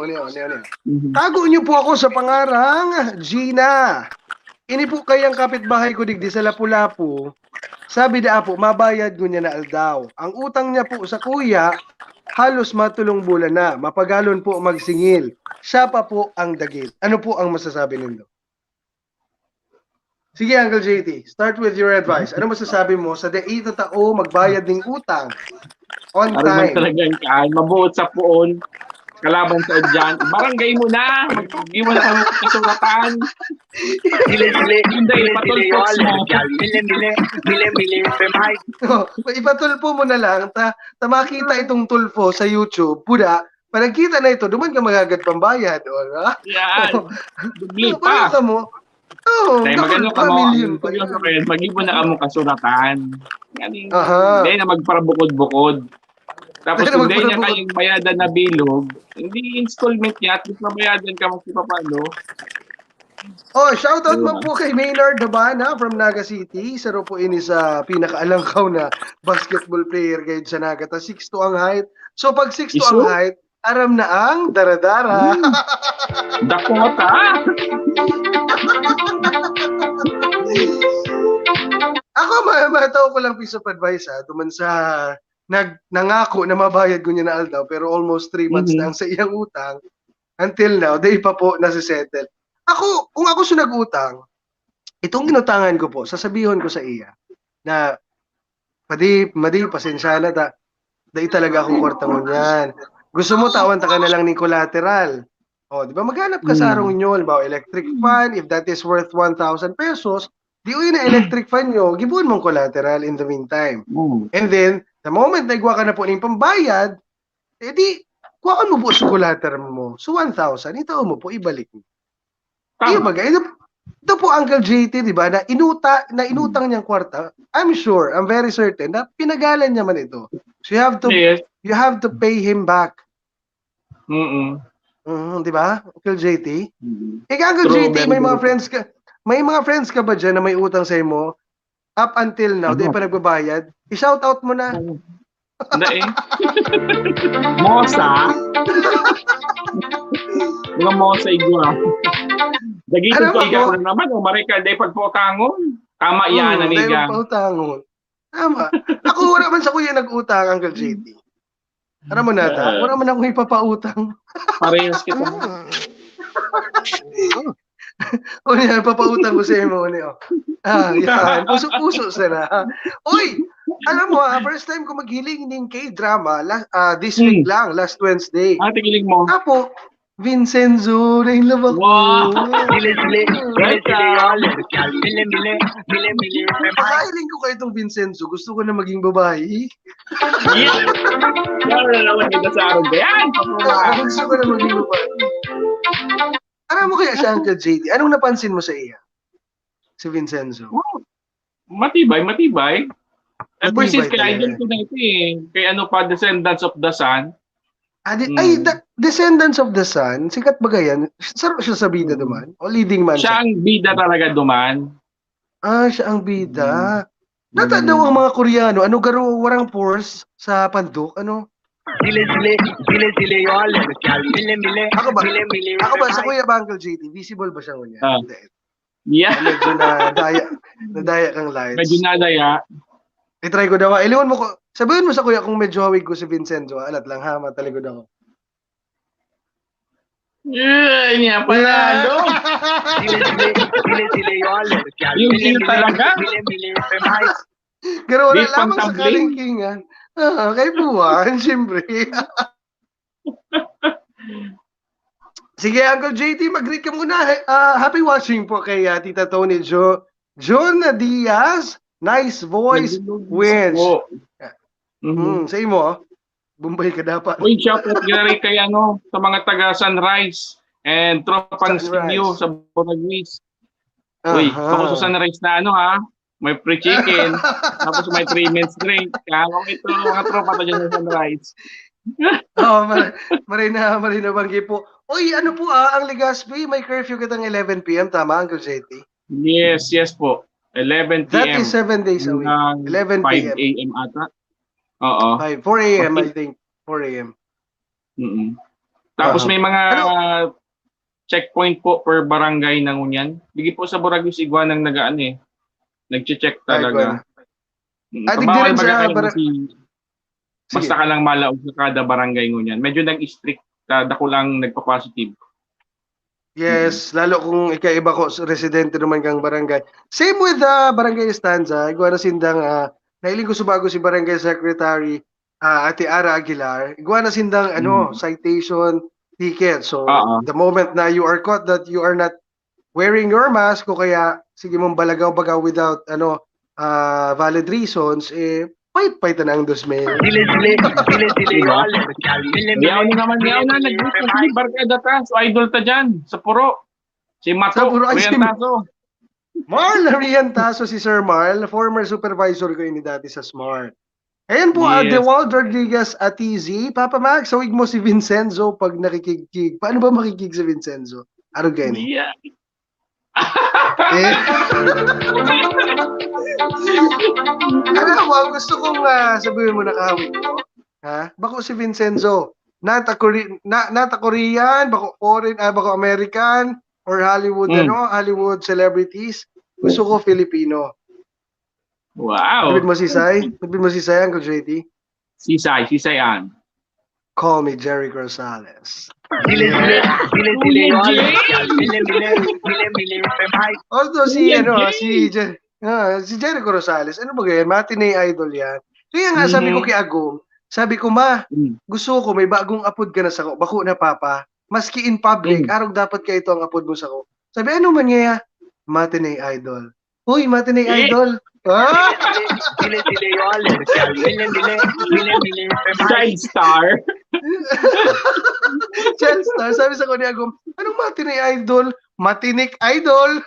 Speaker 5: Tago niyo po ako sa pangarang Gina. Ini po kayang kapitbahay ko digdi sa Lapu-Lapu. Sabi na po, mabayad ko niya na aldaw. Ang utang niya po sa kuya, halos matulong bulan na. Mapagalon po magsingil. Siya pa po ang dagit. Ano po ang masasabi nindo? Sige, Uncle JT, start with your advice. Ano masasabi mo sa ito tao magbayad ng utang? On time.
Speaker 6: Talagang kaan, mabuot sa puon. Kalaban sa dyan. Barangay mo na. Hindi mo na kami kasuratan.
Speaker 5: Ipatulpo mo na lang. Makita itong tulpo sa YouTube. Puda, pag kita na ito, duman ka magagad pambayad.
Speaker 6: Yan. Dugli pa. Magano ka mo. Mag-ibo na ka mo kasuratan. Hindi na magparabukod-bukod. Tapos kung hindi niya kayong bayadan na bilog, hindi installment niya, at least mabayadan ka magpapalo.
Speaker 5: Shoutout mo po kay Maynard Dabana from Naga City. Isa ro po ini sa pinakaalangkaw na basketball player guide sa Naga. 6'2" ang height. So pag 6'2" ang height, aram na ang daradara.
Speaker 6: Dakota!
Speaker 5: Ako Mataw ko lang piece of advice tuman sa nangako na mabayad ko niya na aldaw pero almost 3 months na ang sa iyang utang until now, day pa po nasisettle. Kung ako sa nag-utang, itong inutangan ko po, sasabihin ko sa iya na madi, pasensya na dahil talaga akong kwarta mo niyan. Gusto mo tawan ta ka na lang ni collateral. O, di ba maghanap ka sa arong inyo, ba electric fan, if that is worth 1,000 pesos, di uwi na electric fan nyo, gibuon mong collateral in the meantime. And then, the moment na igwa ka na po ng pambayad, edi, kuha mo po sa collateral mo. So, 1,000, ito mo po, ibalik mo. Iya ba, ito po Uncle JT, di ba, na inutang niyang kwarta, I'm sure, I'm very certain, na pinagalan niya man ito. So, you have to pay him back. Di ba? Uncle JT? Uncle JT, may mga friends ka ba dyan na may utang sa mo up until now, di pa nagbabayad? I-shout out mo na.
Speaker 6: Hindi Mosa? Mga mosa igwa. Dagito ko iga ko na naman, marika, di pagputangon. Tama yan, aniga.
Speaker 5: Pagputangon. Tama. Ako wala man sa kuya nag-utang, Uncle JT. Ano mo nata? Wala man akong ipapautang.
Speaker 6: Parehas kita.
Speaker 5: O niya, papautang ko sa mo. Yan. Puso-puso sana. Uy! Alam mo, first time ko maghiling ng K-drama this week lang, last Wednesday.
Speaker 6: Tigiling mo.
Speaker 5: Apo, Vincenzo, nainlove ako.
Speaker 6: Wow!
Speaker 5: Pakahiling ko kayo itong Vincenzo. Gusto ko na maging babae.
Speaker 6: Lalo na naman kita sa araw. Yan!
Speaker 5: Gusto ko na maging babae. Alam mo kaya siya, Uncle JT? Anong napansin mo sa iya? Si Vincenzo.
Speaker 6: Matibay. Ever since kaya idol ko na ito Kaya Descendants of the Sun.
Speaker 5: Descendants of the Sun, sikat ba yan? Sarap siya sa bida duman? O leading man
Speaker 6: siya? Siya ang bida talaga duman.
Speaker 5: Siya ang bida. Nata daw ang mga Koreano, ano garo warang force sa panduk, ano? Ako ba sa Kuya Uncle JT, visible ba siya niya?
Speaker 6: Yeah.
Speaker 5: Medyo nadaya kang lights.
Speaker 6: Medyo nadaya.
Speaker 5: I-try ko daw. Iliwan mo ko. Sabihin mo sa kuya kung medyo hawig ko si Vincenzo. Alat lang ha, mataligod ako.
Speaker 6: Niya panalo. Yung talaga.
Speaker 5: Pero wala lamang sa kalingkingan. Kay buwan, siyempre. Sige, Uncle JT, mag-greet ka muna. Happy watching po kay Tita Tony John Diaz. Nice voice wins. Sa imo, Bombay ka dapat.
Speaker 6: Uy, shout out gari kay sa mga taga Sunrise and Tropang Studio sa Boragwis. Uy, ako sa Sunrise na may free chicken, tapos may 3 minutes drink. Kaya ito, mga tropa pa dyan sa Sunrise.
Speaker 5: Marina banggi po. Uy, ano po ang Legazpi, may curfew kitang 11 p.m. Tama, Uncle JT?
Speaker 6: Yes po. 11 p.m.
Speaker 5: That is 7 days a week. 11 p.m.
Speaker 6: 5 a.m. ata. Oo.
Speaker 5: 4 a.m. I think. 4 a.m.
Speaker 6: Tapos may mga checkpoint po per barangay ng Unyan. Bigi po sa Boragwis Iguanang nag-check talaga. Bawal basta ka lang malaog sa kada barangay Unyan. Medyo nag-strict. Dako lang nagpa-positive.
Speaker 5: Yes, lalo kung ikaiba ko residente naman kang barangay. Same with Barangay Estanza. Iguana sindang nailing ko subago si Barangay Secretary Ate Ara Aguilar. Iguana sindang citation ticket. So the moment na you are caught that you are not wearing your mask o kaya sige mong balagaw-bagaw without valid reasons, pait-pait na ang 2,000.
Speaker 6: Yaw na nag-gusto barkada ta. So idol ta dyan sa Puro. Si Mato Riantaso.
Speaker 5: Marl Riantaso, si Sir Marl, former supervisor ko ini dati sa Smart. Ayan po, Dewald Rodriguez Atizi. Papa Max, sawig mo si Vincenzo pag nakikigkig. Paano ba makikig si Vincenzo? Ano ganyan?
Speaker 6: Yeah.
Speaker 5: Alam mo, gusto kong sabihin mo na kahawig ko. Bako si Vincenzo, nata Korean, bako foreign, bako American, or Hollywood, Hollywood celebrities. Gusto ko Filipino.
Speaker 6: Wow.
Speaker 5: Nabit mo si Sai? Nabit mo si Sai, Uncle JT?
Speaker 6: Sisay yan.
Speaker 5: Call me Jerry Rosales. Also si Jericho Rosales, ano ba ganyan? Matinee idol yan. Kaya nga sabi ko kay Agong, sabi ko, ma, gusto ko may bagong apod ka na sa ko, bako na papa, maski in public, araw dapat ka ito ang apod mo sa ko. Sabi, ano man niya? Matinee idol. Uy, matinee idol.
Speaker 6: Child star.
Speaker 5: Child star. Sabi sa ko ni Agong, anong matinee idol? Matinik idol.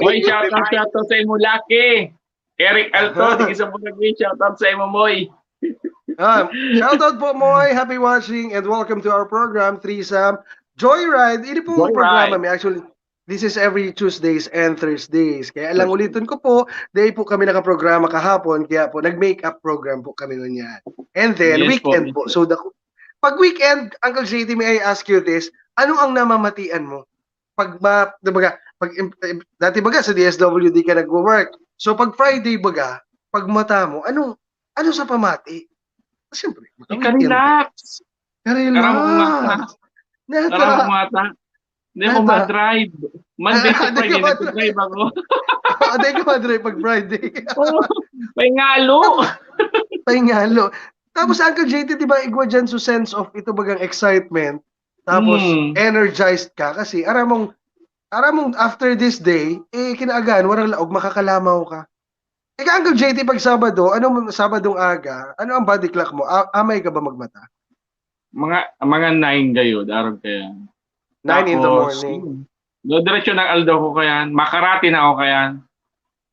Speaker 6: Oy, shoutout sa imo laki. Eric Alto, isang pagkagin, shoutout sa imo moy.
Speaker 5: Shoutout po Moy, happy watching and welcome to our program, Threesome Joyride. Ini po programa may actually. This is every Tuesdays and Thursdays. Kaya alang ulitin ko po, dahil po kami nakaprograma kahapon, kaya po nag-make-up program po kami nun yan. And then, weekend po. So, pag weekend, Uncle JT, may I ask you this, ano ang namamatian mo? Dati baga sa DSWD ka nag-work. So, pag Friday baga, pag mata mo, ano sa pamati? Siyempre,
Speaker 6: relax.
Speaker 5: Relax.
Speaker 6: Nata. Hindi mo ma-drive. Monday to Friday, nag-drive ako.
Speaker 5: Hindi ka ma-drive pag Friday.
Speaker 6: Pahingalo.
Speaker 5: Tapos Uncle JT, di ba, igwa dyan sa sense of ito bagang excitement. Tapos energized ka kasi aramong after this day, kinaagaan, warang laog, makakalamaw ka. Ika Uncle JT, pag Sabadong aga, ano ang body clock mo? Amay ka ba magmata?
Speaker 6: Mga 9 gayo, darog kaya.
Speaker 5: 9 in the morning.
Speaker 6: Diretso ng Aldo ko kayan. Makarati na ako kayan.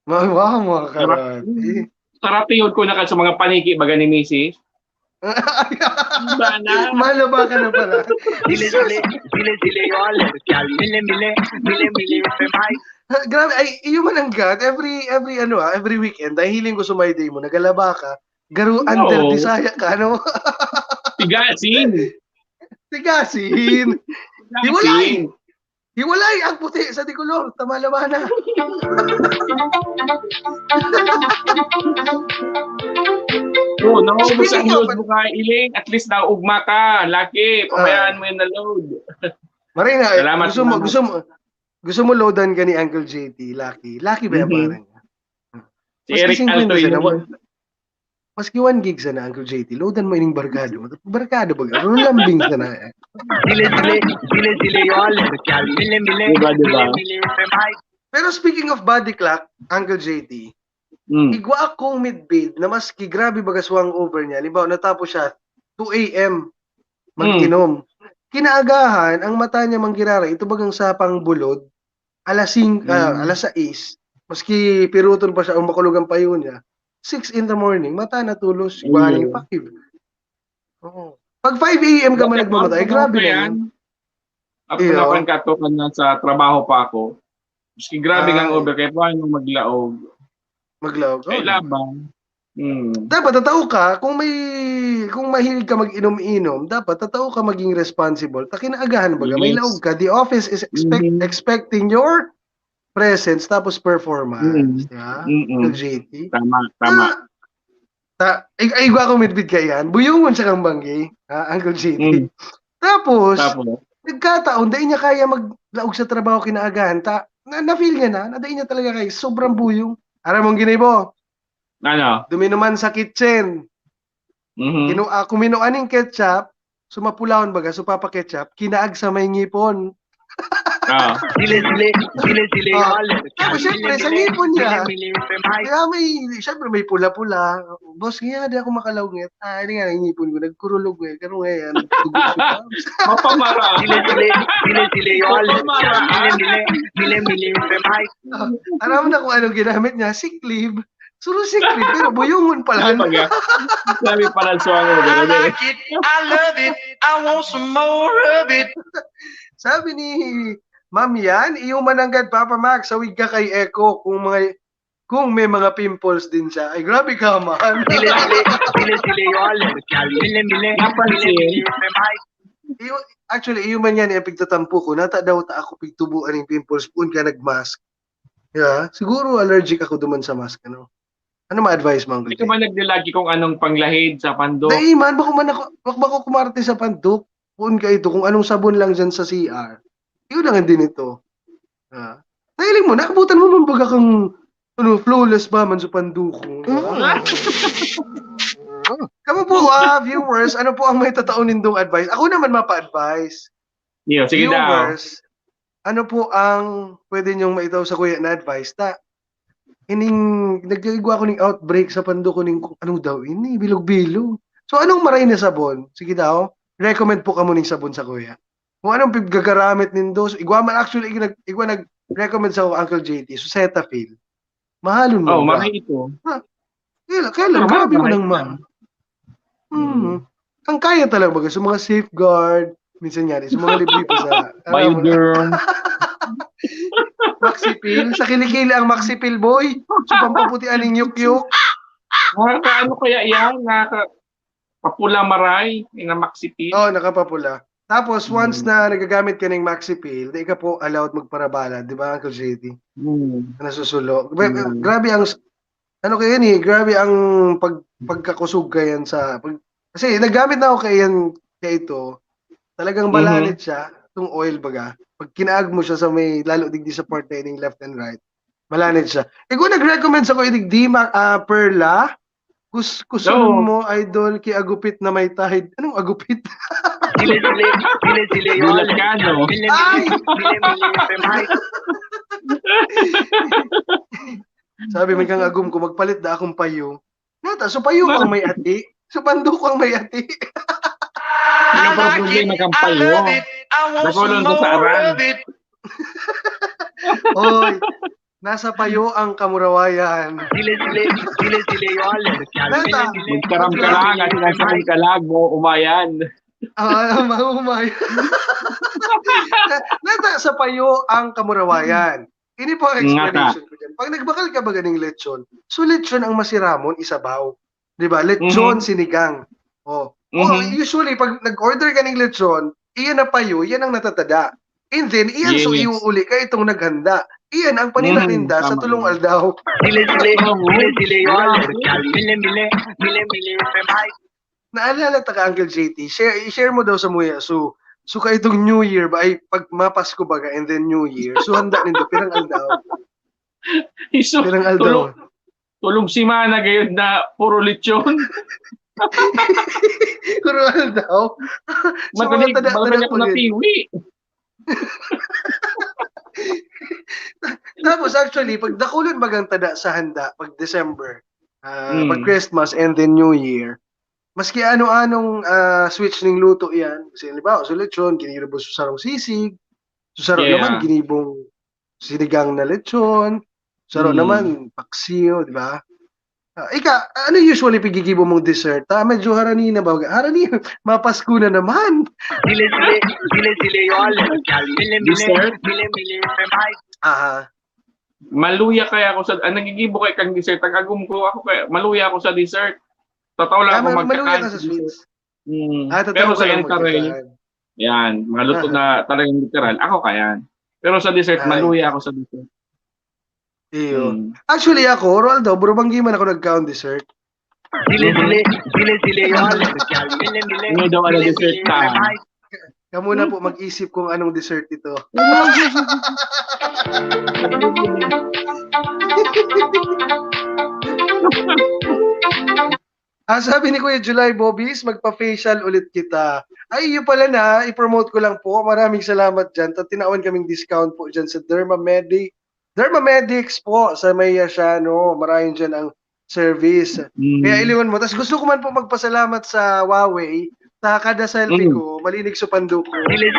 Speaker 5: Wow, makarati.
Speaker 6: Karati yun ko na sa mga paniki baga ni Mrs.
Speaker 5: Malaba ka na pala. Grabe, ay iyo man ang God. Every weekend, dahil hiling ko sumayday mo, nagalaba ka, garuan del Bisaya ka, ano? Tigasin. Hiwalay ang puti sa dikulor. Tama naman na.
Speaker 6: Naubos ang load mo ka, Iling. At least naugma ka. Lucky. Pamayaan mo yun na load.
Speaker 5: Marina, gusto mo loadan ka ni Uncle JT. Lucky ba yung parang?
Speaker 6: Si Eric Alto yun.
Speaker 5: Maski 1 gig sana, Uncle JT, loadan mo ining barkado mo. Barkado ba? Ano lambing sana? Pero speaking of body clock, Uncle JT, igwa akong midbid na maski grabe bagaswang over niya. Limbawa, natapos siya 2 a.m. mag-inom. Kinaagahan, ang mata niya manggirara, ito bagang sapang bulod, alas 6, maski piruton pa siya, ang makulugang payo niya, 6 in the morning, mata natulos, iwaning pakib. Pag 5 a.m. ka man nagmamatay, grabe na yun.
Speaker 6: Ako naman katokan na sa trabaho pa ako. Maski grabe kang over, kaya paano maglaog? Kaya labang.
Speaker 5: Dapat tatao ka, kung mahilig ka mag-inom-inom, dapat tatao ka maging responsible. Takinaagahan baga, may laog ka. The office is expecting your presence tapos performance. JT.
Speaker 6: Tama.
Speaker 5: Ay, ako midbid ka yan. Buyungon sa kang banggi, Uncle JT. Tapos, nagkataon, dahil niya kaya maglaog sa trabaho kinaagahan. Na-feel niya na dahil niya talaga kay sobrang buyong. Aram mong ginaibo.
Speaker 6: Ano?
Speaker 5: Duminuman sa kitchen. Kuminuan ng ketchup, sumapulahon baga, supapa ketchup, kinaag sa may ngipon. Siyempre, sa ngipon niya, kaya siyempre may pula-pula. Boss, kaya di ako makalawngit. Hindi nga, ngipon ko, nagkurulog ngayon. Pero ngayon,
Speaker 6: Mapamara.
Speaker 5: Alam mo na kung anong ginamit niya, sick leave. Suro sick leave, pero buyungon pala.
Speaker 6: Sabi pala suwango.
Speaker 8: I like it, I love it, I want some more of it.
Speaker 5: Sabi ni Ma'am yan, iumananggad Papa Max, sawig ka kay Echo kung may mga pimples din siya. Ay, grabe ka, man. Actually, iuman yan, ipigtatampo ko. Nata daw ta ako pigtubuan ng pimples, pun ka nagmask. Yeah, siguro allergic ako duman sa mask, ano? Ano ma-advise mo, Uncle
Speaker 6: Hindi ka ba nagdalagi kung anong panglahid sa pandok?
Speaker 5: Dahil man, bako kumarte sa pandok. Kung ka ito, kung anong sabon lang dyan sa CR. Yun lang din ito. Nahiling mo, nakabutan mo man baga kang flawless ba man sa panduko. Kamu po, viewers, ano po ang may tataunin dong advice? Ako naman mapa-advise.
Speaker 6: Yeah, sige
Speaker 5: viewers, ano po ang pwede niyong maitaw sa kuya na advice? Nagkagwa ko ng outbreak sa pando ko ng anong daw ini, bilog-bilog. So anong maray na sabon? Sige daw, recommend po kamo ning sabon sa kuya. Kung anong gagaramit nindo, so, igwa man actually, igwa nag-recommend sa Uncle JT, so Cetaphil. Mahalon mo.
Speaker 6: Oh, mahal ito.
Speaker 5: Kailan? Grabe mo nang ma'am. Ang kaya talaga baga, sa mga safeguard, minsan yan, sa mga libre pa sa...
Speaker 6: Bioderm.
Speaker 5: Maxipil. Sa kilikili ang Maxipil, boy. So, pampaputian ng yuk-yuk.
Speaker 6: Ano kaya yan? Papula maray na Maxipil?
Speaker 5: Oo, nakapapula. Tapos, once na nagagamit ka ng Maxipil, di ka po allowed magparabala. Di ba, Uncle JT? Nasusulo. Grabe ang... Ano kaya ni? Grabe ang pagkakusog kayan sa... Kasi nagamit na ako kaya ito. Talagang balanit siya. Itong oil baga. Pag kinaag mo siya sa may lalo digdi sa part na yung left and right, malanit siya. Kung nag-recommend sa ko digdi Perla, kusun mo idol ki agupit na may tahid. Anong agupit?
Speaker 8: Dile yun.
Speaker 5: Ay! Sabi may kang agum ko magpalit da akong payo. Nata, so payo ang may ati. So pando ko ang may ati.
Speaker 6: Ano pa problema kang payo? Nakulong sa aran.
Speaker 5: Oy, nasa payo ang kamurawayan.
Speaker 8: Dile yun.
Speaker 6: Magkaram ka lang at sinasabi ka lang mo umayan.
Speaker 5: Mahumayan. Nata, sa payo ang kamurawayan. Ini po ang explanation ko dyan. Pag nagbakal ka ba ganing lechon, so lechon ang masiramon, isabaw. Diba? Lechon, sinigang. Usually, pag nag-order ka ng lechon, iyan na payo, iyan ang natatada. And then, iyan so iuuli ka itong naghanda. Iyan ang paninatinda sa tulong aldaw.
Speaker 8: Dile yun.
Speaker 5: Naalala ta ka, Uncle JT, share mo daw sa Muya. So ka itong New Year ba, ay pag mapasko baga and then New Year, so handa nindo, pirang aldaw. Pirang aldaw.
Speaker 6: Tulong si Mana gayon na puro lechon.
Speaker 5: Puro aldaw.
Speaker 6: Magaling ako na piwi.
Speaker 5: Tapos actually, pag dakulan bagang tada sa handa, pag December, pag Christmas and then New Year, maski ano-anong switch ng luto yan. Kasi halimbawa, sa lechon, ginibong susarong sisig. Susaro naman, ginibong sinigang na lechon. Susaro naman, paksiyo, di ba? Ano usually pigigibo mong dessert? Medyo harani na ba? Harani, mapasko na naman.
Speaker 8: Dile yun.
Speaker 6: Dessert?
Speaker 5: Aha.
Speaker 6: Maluya kaya ako sa... nagigibo kay kang dessert. Ang agum ko ako kaya maluya ako sa dessert. Tataw lang ako
Speaker 5: magkakain. Maluya ka sa sweets.
Speaker 6: Pero sa entarel, yan, mga luto na talagang literal, ako kaya. Pero sa dessert, maluya ako sa dessert.
Speaker 5: Iyo. Actually ako, Roldo, burubanggi man ako nag-count dessert.
Speaker 8: Dile yun.
Speaker 6: Ano daw ang dessert ka?
Speaker 5: Kamu na po mag-isip kung anong dessert ito. Sabi ni Kuya July Bobbies, magpa-facial ulit kita. Ay, yun pala na, i-promote ko lang po. Maraming salamat dyan. Tinawan kaming discount po dyan sa Dermamedics po sa may Asiano. Maraming dyan ang service. Kaya iliwan mo. Tapos gusto ko man po magpasalamat sa Huawei. Sa kada selfie ko, malinig sa pando ko.
Speaker 8: Dile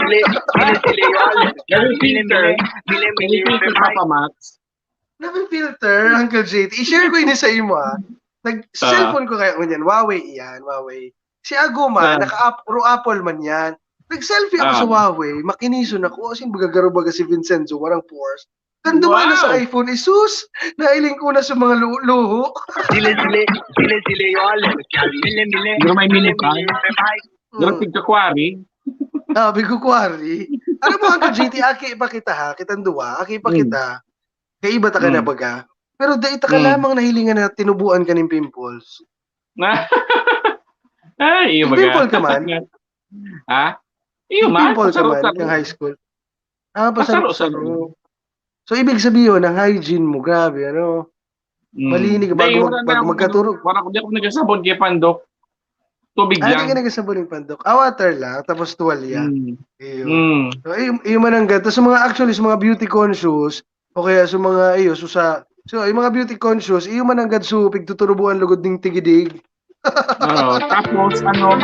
Speaker 6: Papa Max.
Speaker 5: Namin filter, Uncle JT. I-share ko yun sa imo Nag-cellphone ko kaya ganyan. Huawei yan, Huawei. Si Aguma, naka-Apple man yan. Nag-selfie ako sa Huawei, makinison ako. Kasi bagagaro-baga si Vincenzo, warang pores. Ganda ba na sa iPhone, isus? Nailing ko na sa mga luho.
Speaker 8: Dile yun.
Speaker 6: Pero may minipan. Pero tigkakwari.
Speaker 5: Bigo kwari. Ano mo, Uncle JT, aki pa kita ha? Kitang duwa, aki pa kita. Kaya iba ta ka na baga. Pero dahil ta ka lamang nahilingan na tinubuan ka ng pimples.
Speaker 6: Ay, iyo baga.
Speaker 5: Pimple ka man?
Speaker 6: Ha? Iyo man?
Speaker 5: Pimple ka man ng high school? Pasaro-saro. So, ibig sabihin, ang hygiene mo, grabe, ano? Malinig, bago magkaturog.
Speaker 6: Wala ko di ako nagasabon kay Pandok. Tubig lang.
Speaker 5: Hindi ka nagasabon yung Pandok. Water lang, tapos tuwalya. So, iyo man ang gato. Sa mga, actually, sa mga beauty conscious, o kaya sa mga, so, yung mga beauty conscious, iyo man ang gato, pigtuturubuan lugod ng tigidig.
Speaker 6: Tapos, ano,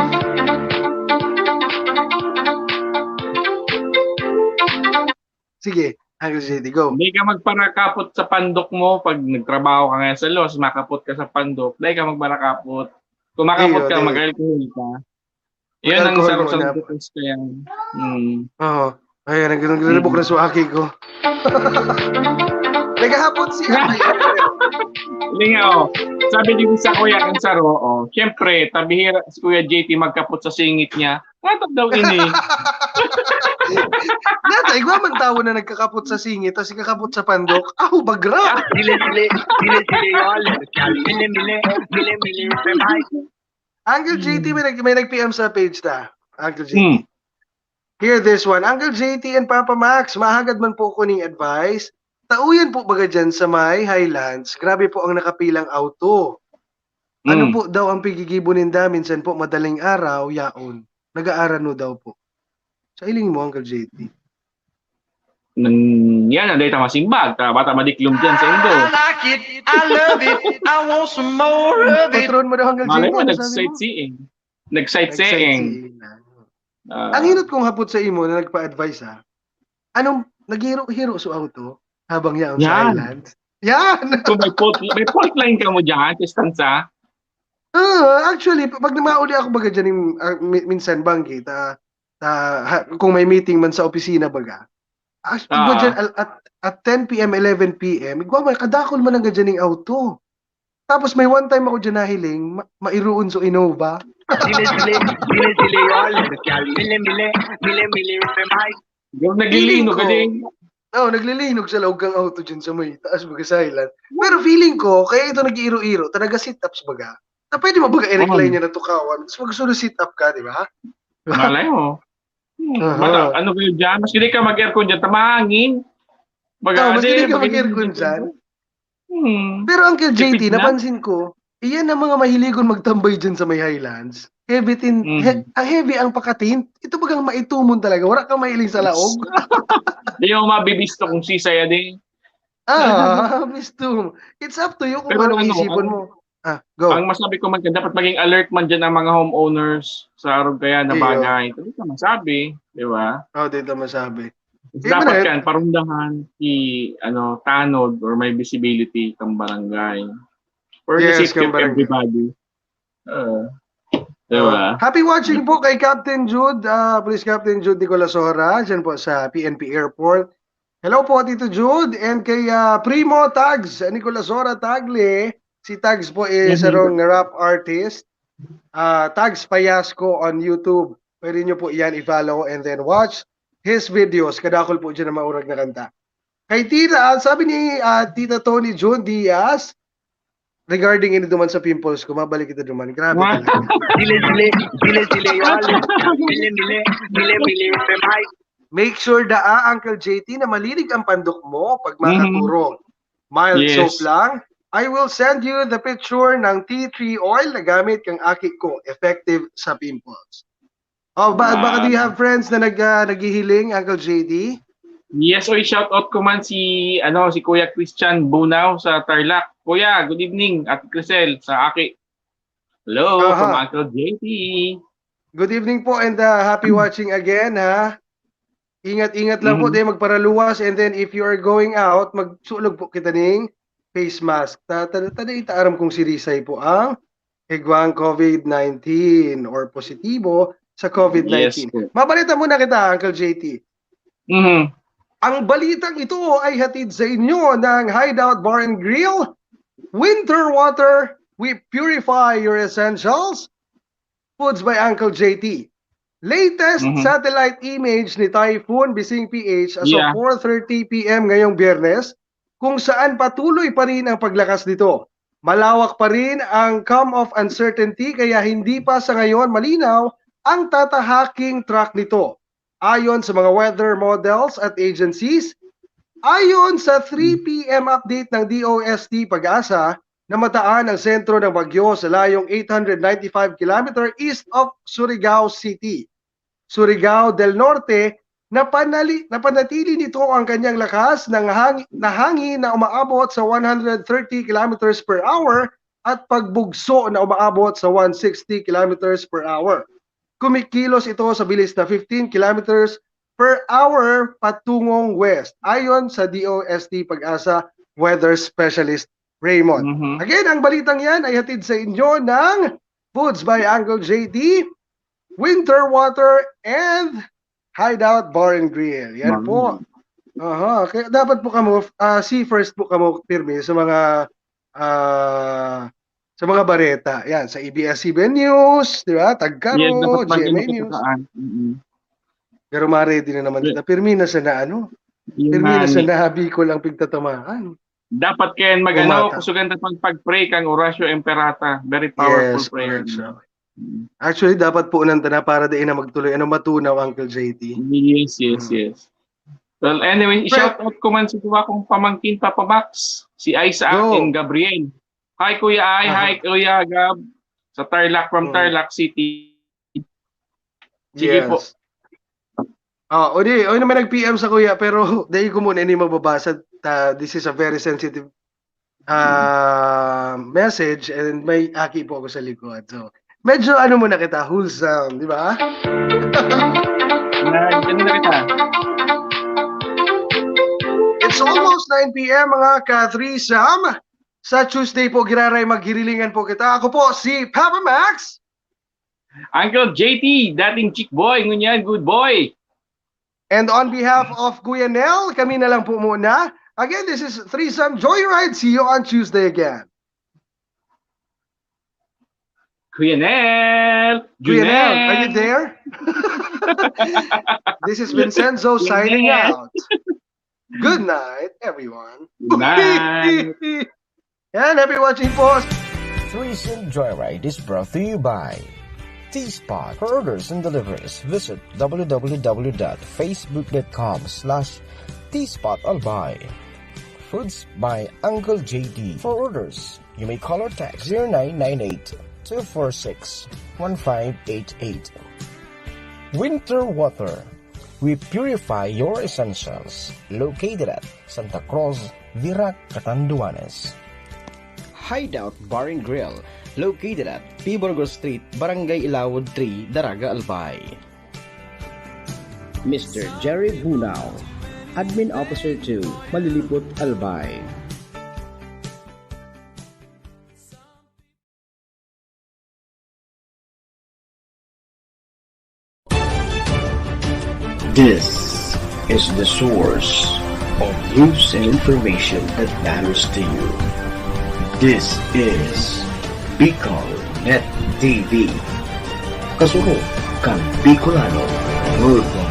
Speaker 5: sige, Uncle JT, go.
Speaker 6: Hindi ka magparakapot sa pandok mo pag nagtrabaho ka ngayon sa los, makapot ka sa pandok, hindi ka magparakapot. Kung makapot ka, mag-alcohol ka. Yun ang sarap-sarap difference ko yan.
Speaker 5: Oo. Ayan, naglalabok na suaki ko. Nagahapot siya.
Speaker 6: Hindi nga, sabi din sa Kuya Kansaro, siyempre, tabihira si Kuya JT magkapot sa singit niya. Natap daw ini.
Speaker 5: Nata, igwa man tao na nagkakapot sa singit, tapos ikakapot sa pandok. Bagra! Uncle JT, may nag-PM sa page ta. Uncle JT. Hear this one. Uncle JT and Papa Max, mahagad man po ko ning advice. Tauyan po baga dyan sa may Highlands. Grabe po ang nakapilang auto. Ano po daw ang pigigibunin da? Minsan po madaling araw, yaon. Nag-aaral no daw po. Sa iling mo, Uncle JT.
Speaker 6: Yan, ang data masimbag. Bata madiklum dyan sa Indo.
Speaker 8: I like it, I love it, I want some more of it.
Speaker 5: Patron mo daw, Uncle JT.
Speaker 6: Malay mo, nag-sightseeing. Nag-sightseeing.
Speaker 5: Ang hinot kong hapot sa imo na nagpa-advise anong naghiro-hiro sa auto habang yaon sa island? Yan!
Speaker 6: Kung may fault line ka mo dyan, distansa.
Speaker 5: Actually, pag namauli ako baga dyan, minsan banggit, kung may meeting man sa opisina baga, dyan, at 10 p.m., 11 p.m., may kadakol man ang dyan ng auto. Tapos may one time ako dyan nahiling, mairuon so Innova.
Speaker 6: Naglilinog ka din.
Speaker 5: Naglilinog sa loob kang auto dyan sa may taas baga sa island. Pero feeling ko, kaya ito nag-iiro-iro, talaga sit-ups baga. Na pwede mo baga i-recline niya na tukawan. Tapos magsulo sit-up ka, di ba?
Speaker 6: Malay mo. Ano kayo dyan? Mas hindi ka mag-aircon dyan, tamahangin.
Speaker 5: Mas hindi ka mag-aircon dyan. Pero Uncle JT, napansin ko, iyan ang mga mahiligon magtambay dyan sa may Highlands. Heavy ang pakatin. Ito bagang maitumon talaga. Wala kang mahiling sa laog.
Speaker 6: Hindi mo mabibisto kung sisaya din.
Speaker 5: Bisto. It's up to you kung anong isipon mo. Go.
Speaker 6: Ang masabi ko man, dapat maging alert man dyan ang mga homeowners sa araw kaya na bagay. Ito dito masabi. Di ba?
Speaker 5: Dito masabi.
Speaker 6: Dapat yan, parundahan tanod or may visibility kang barangay. For the safety of everybody. Diba?
Speaker 5: Happy watching po kay Captain Jude, Police Captain Jude Nicolasora, dyan po sa PNP Airport. Hello po, Tito Jude. And kay Primo Tags, Nicolasora Tagle. Si Tags po is sarong rap artist. Tags Payasco on YouTube. Pwede nyo po yan i-follow and then watch his videos. Kadakol po dyan na maurag na kanta. Kay Tita, sabi ni Tita Tony June Diaz, regarding ini duman sa pimples ko, mabalik ito duman. Grabe talaga. Make sure Uncle JT, na malinig ang pandok mo pag makaturo. Mild soap lang. I will send you the picture ng tea tree oil na gamit kang aki ko. Effective sa pimples. Baka do you have friends na naghihiling, Uncle JD?
Speaker 6: Yes, shout out ko man si Kuya Christian Bunaw sa Tarlac. Kuya, good evening. At Crisel sa Aki. Hello, from Uncle JT.
Speaker 5: Good evening po and happy watching again, ha. Ingat-ingat lang po, dahil magparaluwas, and then if you are going out, magsulog po kita ning face mask. Itaaram kong si Risay po ang higwang COVID-19 or positibo sa COVID-19. Yes, mabalita muna kita, Uncle JT. Ang balitang ito ay hatid sa inyo ng Hideout Bar and Grill. Winter water, we purify your essentials. Foods by Uncle JT. Latest satellite image ni Typhoon Bising PH as of 4:30 p.m. ngayong Biyernes, kung saan patuloy pa rin ang paglakas nito. Malawak pa rin ang come of uncertainty kaya hindi pa sa ngayon malinaw ang tatahaking track nito. Ayon sa mga weather models at agencies, ayon sa 3 p.m. update ng DOST Pag-asa, namataan ang sentro ng bagyo sa layong 895 km east of Surigao City. Surigao del Norte, napanatili nito ang kanyang lakas ng hangin na umaabot sa 130 km per hour at pagbugso na umaabot sa 160 km per hour. Kumikilos ito sa bilis na 15 km per hour patungong west, ayon sa DOST Pag-asa Weather Specialist Raymond. Again, ang balitang yan ay hatid sa inyo ng Foods by Uncle JT, Winter Water, and Hideout Bar and Grill. Yan po. Kaya dapat po kamo see first po kamo pirmi sa mga bareta. Yan sa ABS-CBN News, di ba? Tagkaro, GMA News. Pero ma-ready na naman dito. Pirmi na sa pirmi na sa nahabi ko lang pigtatamaan.
Speaker 6: Dapat kayan kusugan ta pag-pray kang Horacio Emperata. Very powerful prayer. Actually, dapat po nanta na para din na magtuloy. Matunaw, Uncle JT. Yes. Well, anyway, shout out ko man sa tuwa kong pamangkin, Papa Max. Si Aiza and Gabriel. Hi, Kuya Ay. Hi, Kuya Gab. Sa Tarlac, from Tarlac City. Sige po.
Speaker 5: O naman nag-PM sa Kuya, pero dahil ko muna hindi mababasa. This is a very sensitive message and may aki po ako sa likod. So, medyo muna kita, wholesome, di ba? It's almost 9 p.m. mga ka-threesome. Sa Tuesday po, giraray maghirilingan po kita. Ako po si Papa Max.
Speaker 6: Uncle JT, dating chick boy, ngunyan, good boy.
Speaker 5: And on behalf of Kuya Nel, kami na lang po muna. Again, this is Threesome Joyride. See you on Tuesday again.
Speaker 6: Kuya Nel!
Speaker 5: Kuya Nel, are you there? This is Vincenzo signing out. Good night, everyone.
Speaker 6: Good night.
Speaker 5: And happy watching po.
Speaker 1: Threesome Joyride is brought to you by T-Spot. For orders and deliveries, visit www.facebook.com/TSpotAlbay. Foods by Uncle JT. For orders, you may call or text 0998-246-1588. Winter Water. We purify your essentials. Located at Santa Cruz, Virac, Catanduanes.
Speaker 2: Hideout Bar and Grill, located at P. Burgos Street, Barangay Ilawod 3, Daraga, Albay. Mr. Jerry Bunao, Admin Officer 2, Malilipot, Albay. This is the source of news and information that matters to you. This is Bicol Net TV. Kasunod kang Bicolano Worldwide.